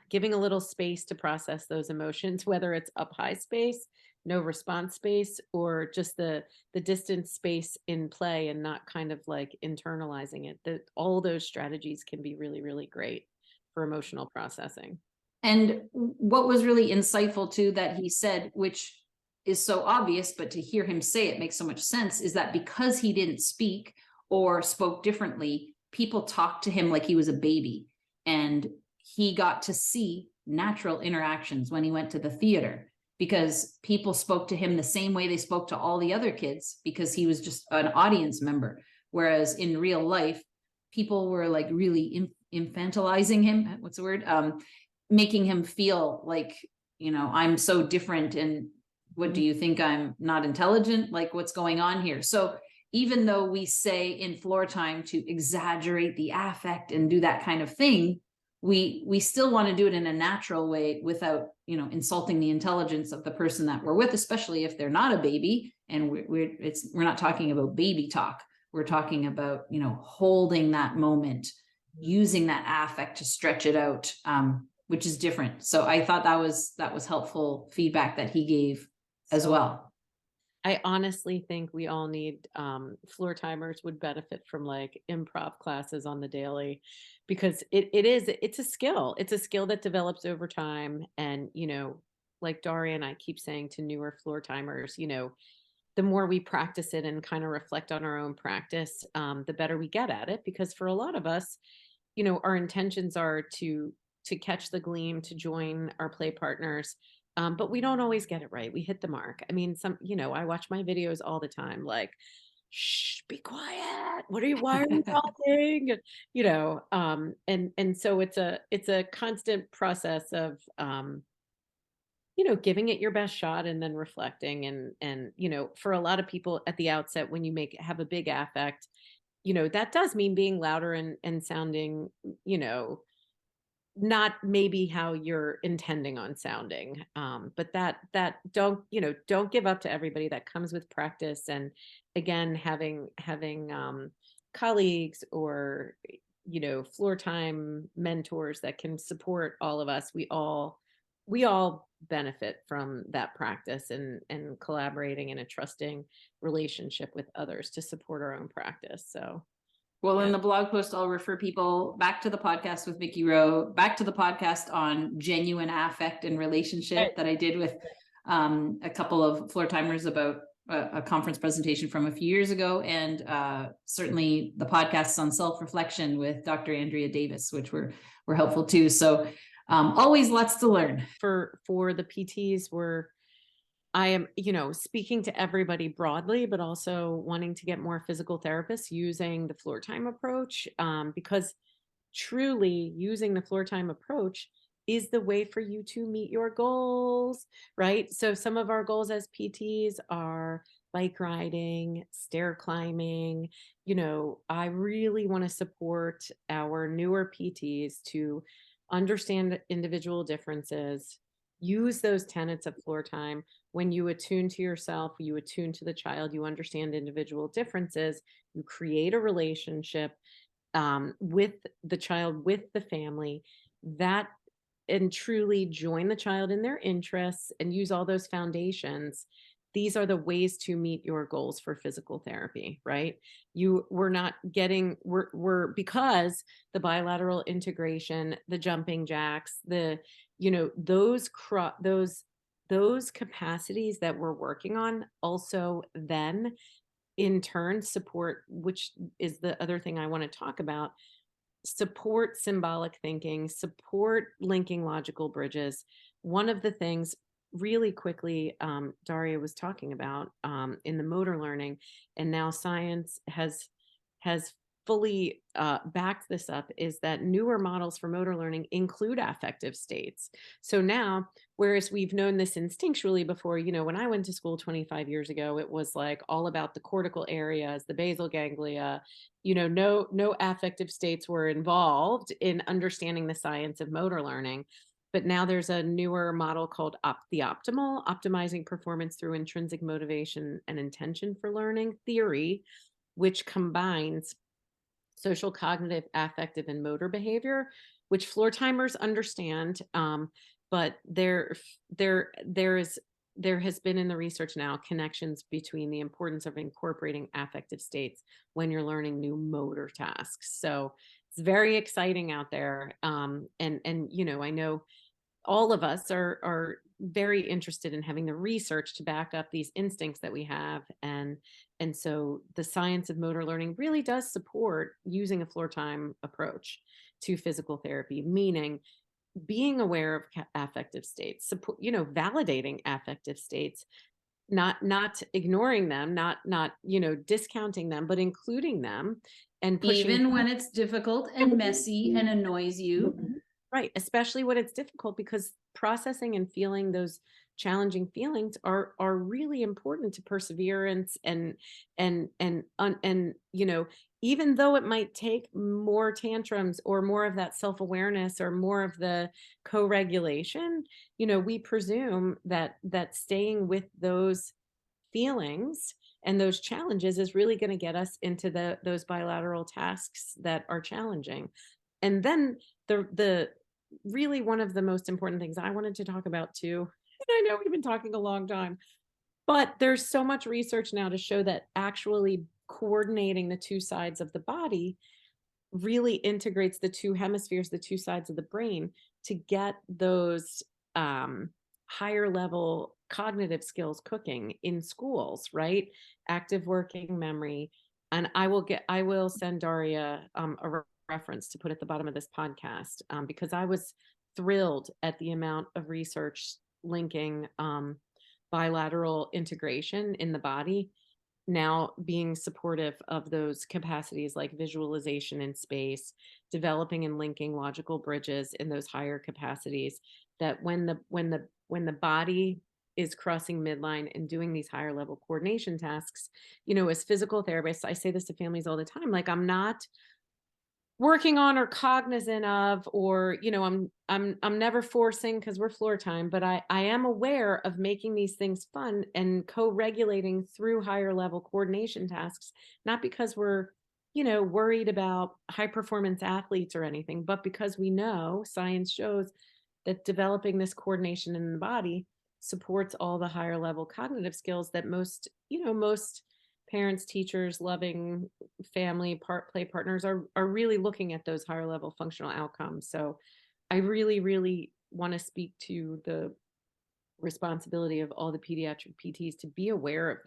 Giving a little space to process those emotions, whether it's up high space, no response space, or just the distance space in play, and not kind of like internalizing it. That all those strategies can be really, really great for emotional processing. And what was really insightful too that he said, which is so obvious, but to hear him say it makes so much sense, is that because he didn't speak or spoke differently, people talked to him like he was a baby. And he got to see natural interactions when he went to the theater, because people spoke to him the same way they spoke to all the other kids, because he was just an audience member. Whereas in real life, people were like really infantilizing him. What's the word? Making him feel like, I'm so different, and what do you think, I'm not intelligent? Like, what's going on here? So even though we say in Floortime to exaggerate the affect and do that kind of thing, we still want to do it in a natural way without, insulting the intelligence of the person that we're with, especially if they're not a baby. And we're not talking about baby talk. We're talking about, holding that moment, using that affect to stretch it out, which is different. So I thought that was helpful feedback that he gave as well. I honestly think we all need floor timers would benefit from like improv classes on the daily, because it's a skill. It's a skill that develops over time. And, like Daria and I keep saying to newer floor timers, the more we practice it and kind of reflect on our own practice, the better we get at it. Because for a lot of us, our intentions are to catch the gleam, to join our play partners. But we don't always get it right. We hit the mark. I mean, I watch my videos all the time, like, shh, be quiet. Why are you talking? And so it's a constant process of, giving it your best shot and then reflecting. And, for a lot of people at the outset, when you have a big affect, that does mean being louder and sounding, not maybe how you're intending on sounding, but that don't give up to everybody. That comes with practice, and again, having colleagues or floor time mentors that can support all of us. We all benefit from that practice, and collaborating in a trusting relationship with others to support our own practice. So Well, in the blog post, I'll refer people back to the podcast with Vicky Rowe, back to the podcast on genuine affect and relationship that I did with a couple of floor timers about a conference presentation from a few years ago, and certainly the podcasts on self-reflection with Dr. Andrea Davis, which were helpful too. So always lots to learn. For the PTs, I am, speaking to everybody broadly, but also wanting to get more physical therapists using the Floortime approach, because truly using the Floortime approach is the way for you to meet your goals, right? So some of our goals as PTs are bike riding, stair climbing. I really want to support our newer PTs to understand individual differences, use those tenets of Floortime. When you attune to yourself, you attune to the child, you understand individual differences, you create a relationship with the child, with the family, that and truly join the child in their interests and use all those foundations. These are the ways to meet your goals for physical therapy, right? We're not getting, we're because the bilateral integration, the jumping jacks, those capacities that we're working on also then in turn support, which is the other thing I want to talk about, support symbolic thinking, support linking logical bridges. One of the things really quickly Daria was talking about in the motor learning, and now science has fully backed this up, is that newer models for motor learning include affective states. So now, whereas we've known this instinctually before, when I went to school 25 years ago, it was like all about the cortical areas, the basal ganglia, no affective states were involved in understanding the science of motor learning. But now there's a newer model called the optimal, optimizing performance through intrinsic motivation and intention for learning theory, which combines social, cognitive, affective, and motor behavior, which floor timers understand. But there has been in the research now connections between the importance of incorporating affective states when you're learning new motor tasks. So it's very exciting out there. And I know all of us are very interested in having the research to back up these instincts that we have. And so the science of motor learning really does support using a Floortime approach to physical therapy, meaning being aware of affective states, support, validating affective states, not ignoring them, not discounting them, but including them and pushing, even when it's difficult and messy and annoys you. right, especially when it's difficult, because processing and feeling those challenging feelings are really important to perseverance and even though it might take more tantrums or more of that self-awareness or more of the co-regulation, we presume that staying with those feelings and those challenges is really going to get us into those bilateral tasks that are challenging. And then the really one of the most important things I wanted to talk about too, and I know we've been talking a long time, but there's so much research now to show that actually coordinating the two sides of the body really integrates the two hemispheres, the two sides of the brain, to get those higher level cognitive skills cooking in schools, right? Active working memory. And I will send Daria a reference to put at the bottom of this podcast, because I was thrilled at the amount of research linking bilateral integration in the body now being supportive of those capacities like visualization in space, developing and linking logical bridges in those higher capacities, that when the body is crossing midline and doing these higher level coordination tasks, as physical therapists, I say this to families all the time, like, I'm not working on or cognizant of, or I'm never forcing, because we're floor time, but I am aware of making these things fun and co-regulating through higher level coordination tasks, not because we're worried about high performance athletes or anything, but because we know science shows that developing this coordination in the body supports all the higher level cognitive skills that most parents, teachers, loving family, play partners are really looking at those higher level functional outcomes. So I really, really want to speak to the responsibility of all the pediatric PTs to be aware of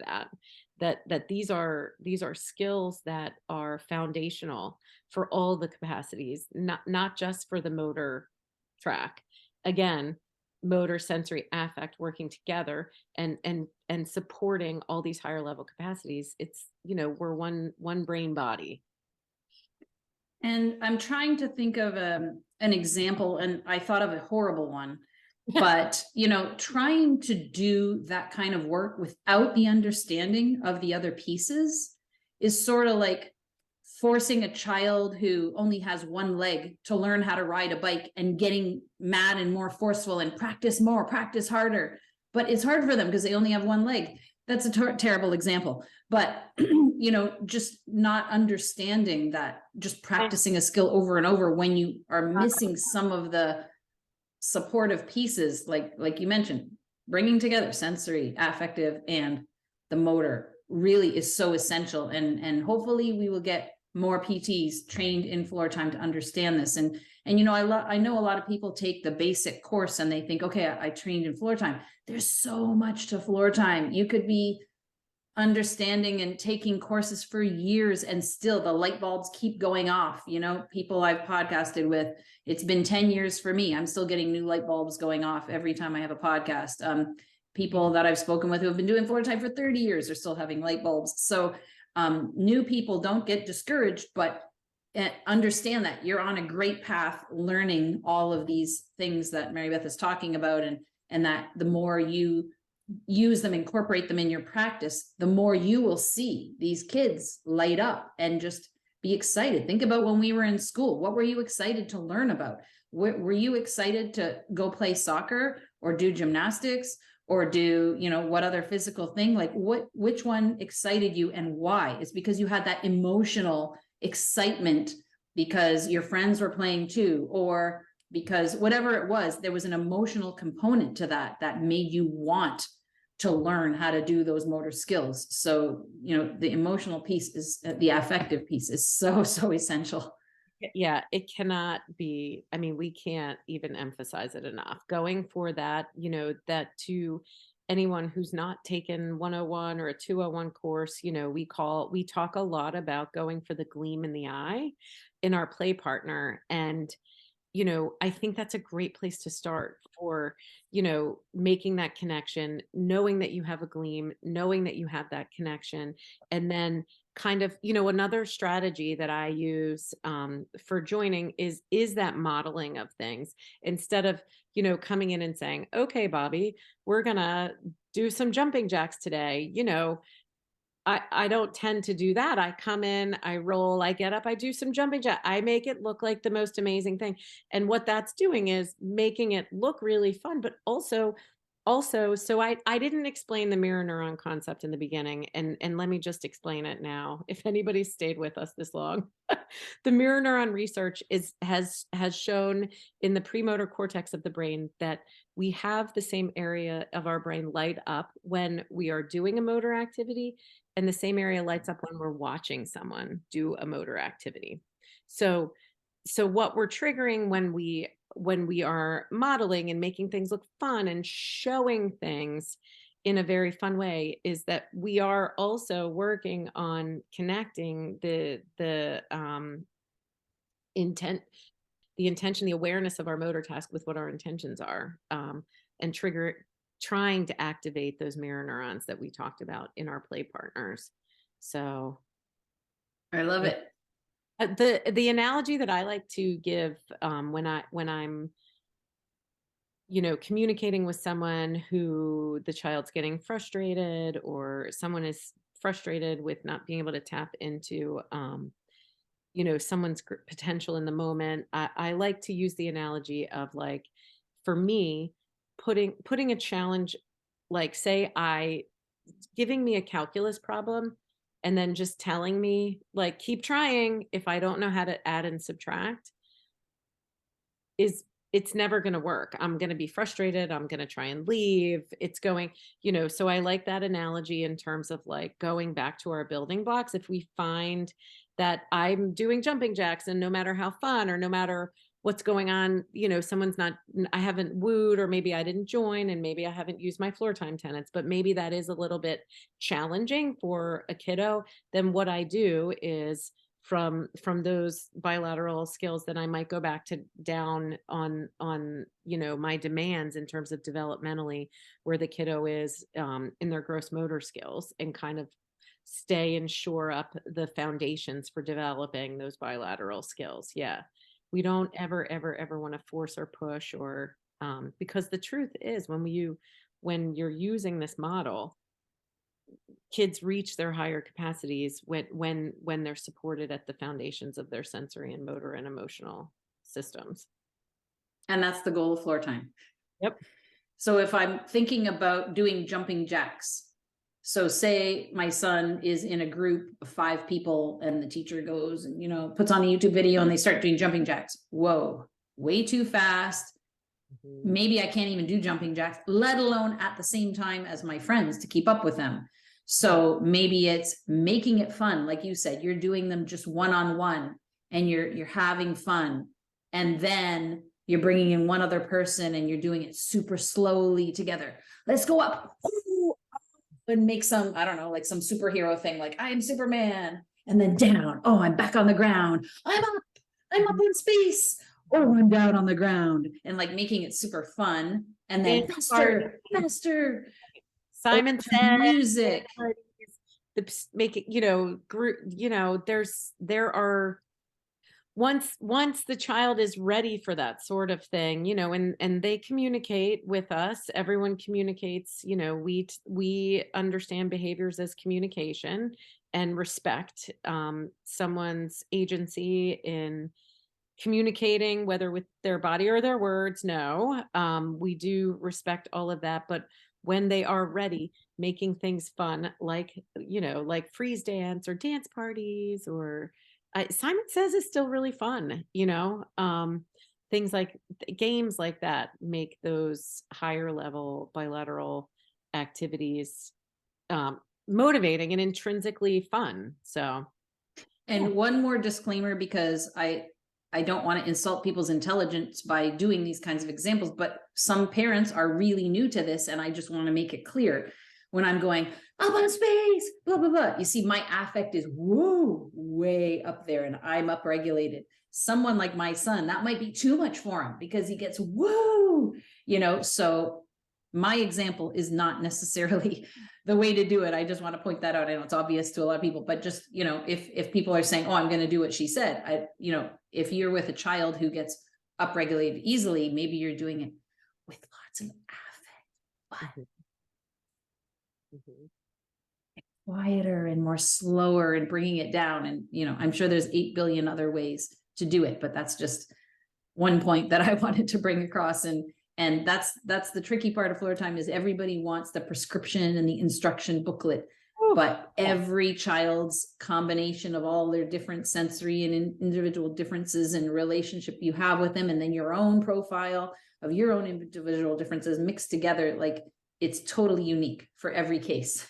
that these are skills that are foundational for all the capacities, not just for the motor track. Again, motor, sensory, affect working together and supporting all these higher level capacities. It's, we're one brain body. And I'm trying to think of an example, and I thought of a horrible one. But, trying to do that kind of work without the understanding of the other pieces is sort of like forcing a child who only has one leg to learn how to ride a bike and getting mad and more forceful and practice more, practice harder. But it's hard for them because they only have one leg. That's a terrible example. But, just not understanding that just practicing a skill over and over when you are missing some of the supportive pieces, like you mentioned, bringing together sensory, affective, and the motor really is so essential. And hopefully we will get more PTs trained in Floortime to understand this. And I know a lot of people take the basic course and they think, okay, I trained in Floortime. There's so much to Floortime. You could be understanding and taking courses for years and still the light bulbs keep going off. People I've podcasted with, it's been 10 years for me. I'm still getting new light bulbs going off every time I have a podcast. People that I've spoken with who have been doing Floortime for 30 years are still having light bulbs. So new people, don't get discouraged, but understand that you're on a great path learning all of these things that Mary Beth is talking about, and that the more you use them, incorporate them in your practice, the more you will see these kids light up and just be excited. Think about when we were in school. What were you excited to learn about? Were you excited to go play soccer or do gymnastics or do, what other physical thing? Like which one excited you and why? It's because you had that emotional excitement because your friends were playing too, or because whatever it was, there was an emotional component to that made you want to learn how to do those motor skills. So, the emotional piece is the affective piece is so essential. Yeah, it cannot be, we can't even emphasize it enough. Going for that, that to anyone who's not taken 101 or a 201 course, we talk a lot about going for the gleam in the eye in our play partner. And I think that's a great place to start for, making that connection, knowing that you have a gleam, knowing that you have that connection. And then kind of, another strategy that I use for joining is that modeling of things instead of, coming in and saying, okay, Bobby, we're going to do some jumping jacks today. I don't tend to do that. I come in, I roll, I get up, I do some jumping jack. I make it look like the most amazing thing. And what that's doing is making it look really fun, but also, so I didn't explain the mirror neuron concept in the beginning. And let me just explain it now. If anybody stayed with us this long, the mirror neuron research has shown in the premotor cortex of the brain that we have the same area of our brain light up when we are doing a motor activity, and the same area lights up when we're watching someone do a motor activity. So what we're triggering when we are modeling and making things look fun and showing things in a very fun way is that we are also working on connecting the intent, the awareness of our motor task with what our intentions are, and trying to activate those mirror neurons that we talked about in our play partners. So I love it. The analogy that I like to give when I'm communicating with someone who the child's getting frustrated, or someone is frustrated with not being able to tap into someone's potential in the moment, I like to use the analogy of, like, for me, putting a challenge, like, say giving me a calculus problem and then just telling me, like, keep trying if I don't know how to add and subtract, is it's never going to work. I'm going to be frustrated. I'm going to try and leave. It's going, so I like that analogy in terms of like going back to our building blocks. If we find that I'm doing jumping jacks and no matter how fun or no matter what's going on, someone's not, I haven't wooed, or maybe I didn't join and maybe I haven't used my floor time tenants, but maybe that is a little bit challenging for a kiddo. Then what I do is from those bilateral skills, then I might go back to down on my demands in terms of developmentally where the kiddo is in their gross motor skills, and kind of stay and shore up the foundations for developing those bilateral skills. Yeah, we don't ever want to force or push, or because the truth is when you're using this model, kids reach their higher capacities when they're supported at the foundations of their sensory and motor and emotional systems. And that's the goal of floor time. Yep. So if I'm thinking about doing jumping jacks, so say my son is in a group of 5 people and the teacher goes and, puts on a YouTube video and they start doing jumping jacks. Whoa, way too fast. Mm-hmm. Maybe I can't even do jumping jacks, let alone at the same time as my friends to keep up with them. So maybe it's making it fun. Like you said, you're doing them just one-on-one and you're having fun. And then you're bringing in one other person and you're doing it super slowly together. Let's go up. Ooh, and make some, I don't know, like some superhero thing, like I am Superman, and then down. Oh, I'm back on the ground. I'm up in space. Oh, I'm down on the ground, and like making it super fun. And then faster. Simon Oh, said music. Make it, group, there are, once the child is ready for that sort of thing, and they communicate with us, everyone communicates, we understand behaviors as communication and respect someone's agency in communicating, whether with their body or their words. No, we do respect all of that, but when they are ready, making things fun, like freeze dance or dance parties, or Simon Says is still really fun, things like games like that make those higher level bilateral activities motivating and intrinsically fun. So, and one more disclaimer, because I don't want to insult people's intelligence by doing these kinds of examples, but some parents are really new to this, and I just want to make it clear. When I'm going up on space, blah, blah, blah, you see my affect is way up there and I'm upregulated. Someone like my son, that might be too much for him because he gets so my example is not necessarily the way to do it. I just want to point that out. I know it's obvious to a lot of people, but just, if people are saying, oh, I'm going to do what she said, if you're with a child who gets upregulated easily, maybe you're doing it with lots of affect, but quieter and more slower and bringing it down. And, I'm sure there's 8 billion other ways to do it, but that's just one point that I wanted to bring across. And that's the tricky part of floor time, is everybody wants the prescription and the instruction booklet, but every child's combination of all their different sensory and individual differences and relationship you have with them, and then your own profile of your own individual differences mixed together, like it's totally unique for every case.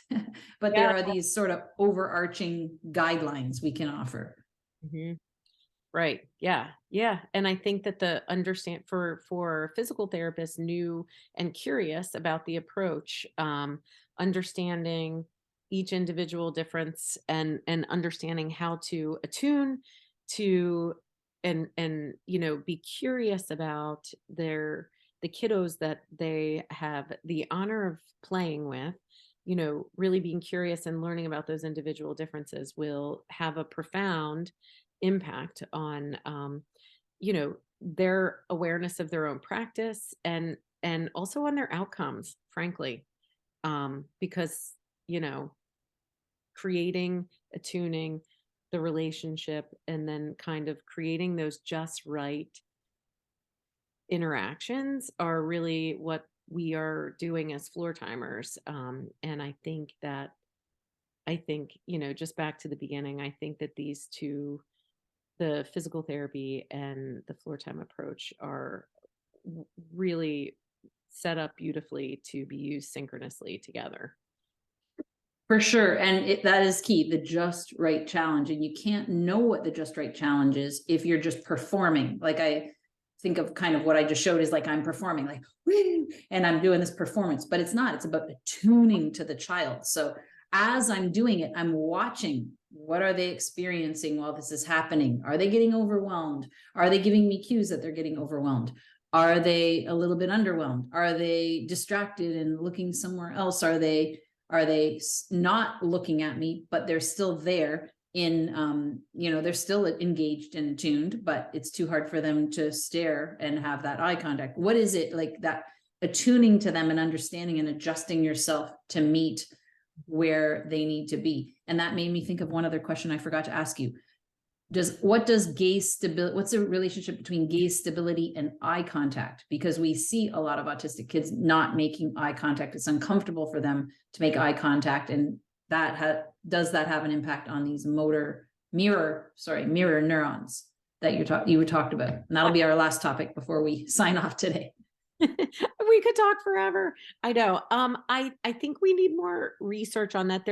But there are these sort of overarching guidelines we can offer. Mm-hmm. Right. Yeah. Yeah. And I think that the understand for physical therapists new and curious about the approach, understanding each individual difference and understanding how to attune to and be curious about the kiddos that they have the honor of playing with, really being curious and learning about those individual differences will have a profound impact on their awareness of their own practice and also on their outcomes, frankly, because creating, attuning the relationship and then kind of creating those just right interactions are really what we are doing as floor timers. And I think, just back to the beginning, I think that these two, the physical therapy and the floor time approach, are really set up beautifully to be used synchronously together. For sure. And that is key, the just right challenge. And you can't know what the just right challenge is if you're just performing. Like I think of kind of what I just showed is like I'm performing, like, woo, and I'm doing this performance, but it's not, it's about attuning to the child. So as I'm doing it, I'm watching, what are they experiencing while this is happening? Are they getting overwhelmed? Are they giving me cues that they're getting overwhelmed? Are they a little bit underwhelmed? Are they distracted and looking somewhere else? Are they not looking at me, but they're still there in, they're still engaged and attuned, but it's too hard for them to stare and have that eye contact. What is it like that attuning to them and understanding and adjusting yourself to meet where they need to be? And that made me think of one other question I forgot to ask you. What's the relationship between gaze stability and eye contact? Because we see a lot of autistic kids not making eye contact. It's uncomfortable for them to make eye contact. And does that have an impact on these mirror neurons that you talked about? And that'll be our last topic before we sign off today. We could talk forever. I know. I think we need more research on that.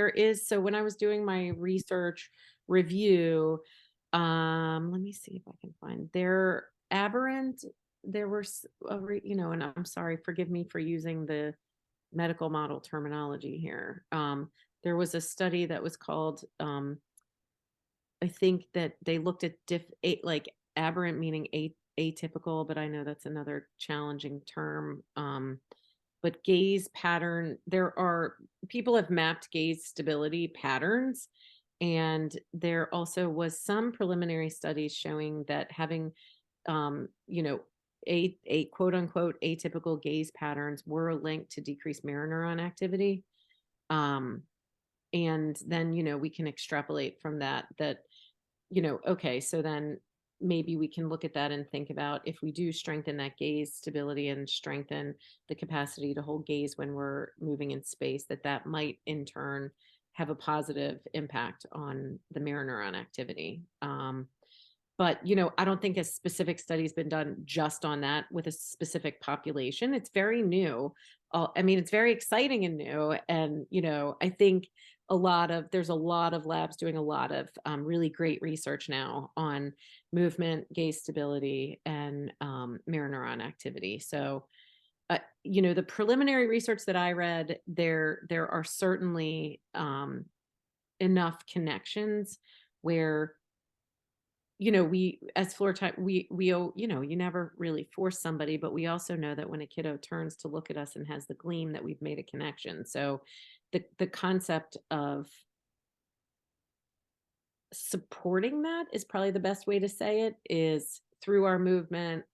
So when I was doing my research review, let me see if I can find aberrant. There were, and I'm sorry, forgive me for using the medical model terminology here. There was a study that was called, I think that they looked at like aberrant meaning atypical, but I know that's another challenging term. But gaze pattern, people have mapped gaze stability patterns. And there also was some preliminary studies showing that having, a quote unquote atypical gaze patterns were linked to decreased mirror neuron activity. And then, we can extrapolate from that, okay, so then maybe we can look at that and think about if we do strengthen that gaze stability and strengthen the capacity to hold gaze when we're moving in space, that might in turn have a positive impact on the mirror neuron activity. But, I don't think a specific study has been done just on that with a specific population. It's very new. It's very exciting and new. And, I think there's a lot of labs doing a lot of really great research now on movement, gaze stability, and mirror neuron activity. So, the preliminary research that I read, there are certainly enough connections where, we as Floortime, we you never really force somebody, but we also know that when a kiddo turns to look at us and has the gleam, that we've made a connection. So the concept of supporting that is probably the best way to say it, is through our movement,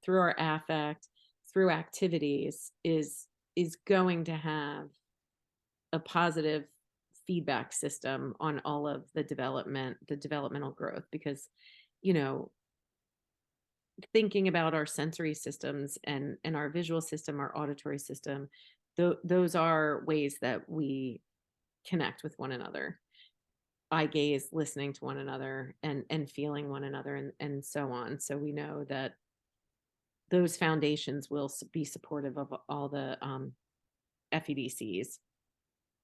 through our affect, through activities, is going to have a positive feedback system on all of the developmental growth. Because, thinking about our sensory systems and our visual system, our auditory system, those are ways that we connect with one another. Eye gaze, listening to one another, and feeling one another, and so on. So we know that those foundations will be supportive of all the FEDCs.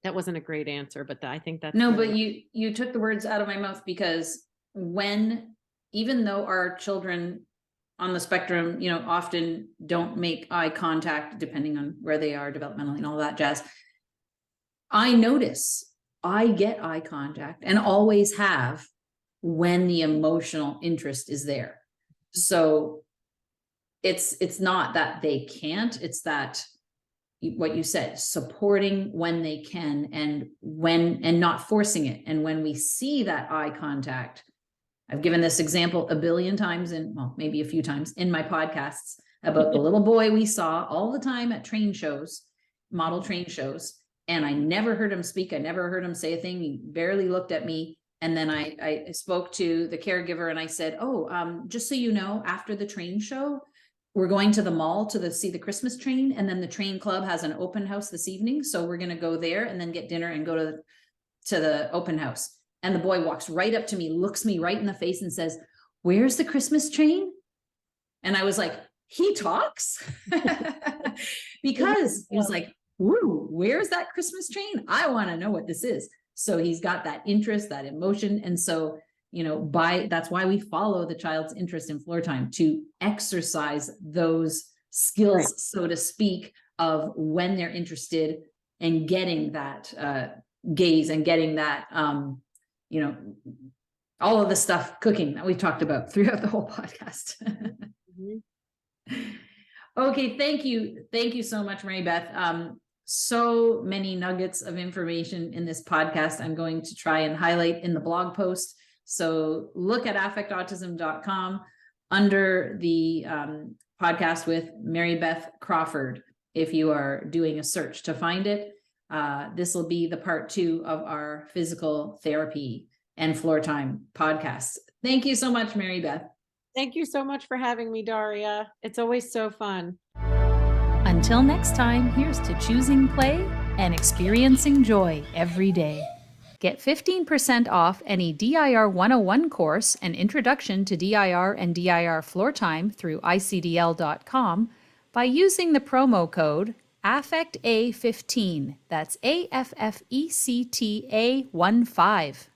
That wasn't a great answer, but I think that's no, but you took the words out of my mouth, because even though our children on the spectrum, often don't make eye contact depending on where they are developmentally and all that jazz, I notice I get eye contact and always have when the emotional interest is there. So it's not that they can't, it's that what you said, supporting when they can and not forcing it. And when we see that eye contact, I've given this example a billion times maybe a few times in my podcasts about the little boy we saw all the time at train shows, model train shows. And I never heard him speak. I never heard him say a thing. He barely looked at me. And then I spoke to the caregiver and I said, just so you know, after the train show, we're going to the mall to see the Christmas train. And then the train club has an open house this evening. So we're going to go there and then get dinner and go to the open house. And the boy walks right up to me, looks me right in the face and says, "Where's the Christmas train?" And I was like, he talks? Because he was like, "Ooh, where's that Christmas train? I want to know what this is." So he's got that interest, that emotion. And so, that's why we follow the child's interest in floor time, to exercise those skills, so to speak, of when they're interested and getting that gaze and getting that, all of the stuff cooking that we talked about throughout the whole podcast. Okay, thank you. Thank you so much, Mary Beth. So many nuggets of information in this podcast I'm going to try and highlight in the blog post. So look at affectautism.com under the podcast with Mary Beth Crawford if you are doing a search to find it. This will be the part 2 of our physical therapy and floor time podcasts. Thank you so much, Mary Beth. Thank you so much for having me, Daria. It's always so fun. Until next time, here's to choosing play and experiencing joy every day. Get 15% off any DIR 101 course and Introduction to DIR and DIR Floor Time through icdl.com by using the promo code AFFECTA15. That's AFFECTA15.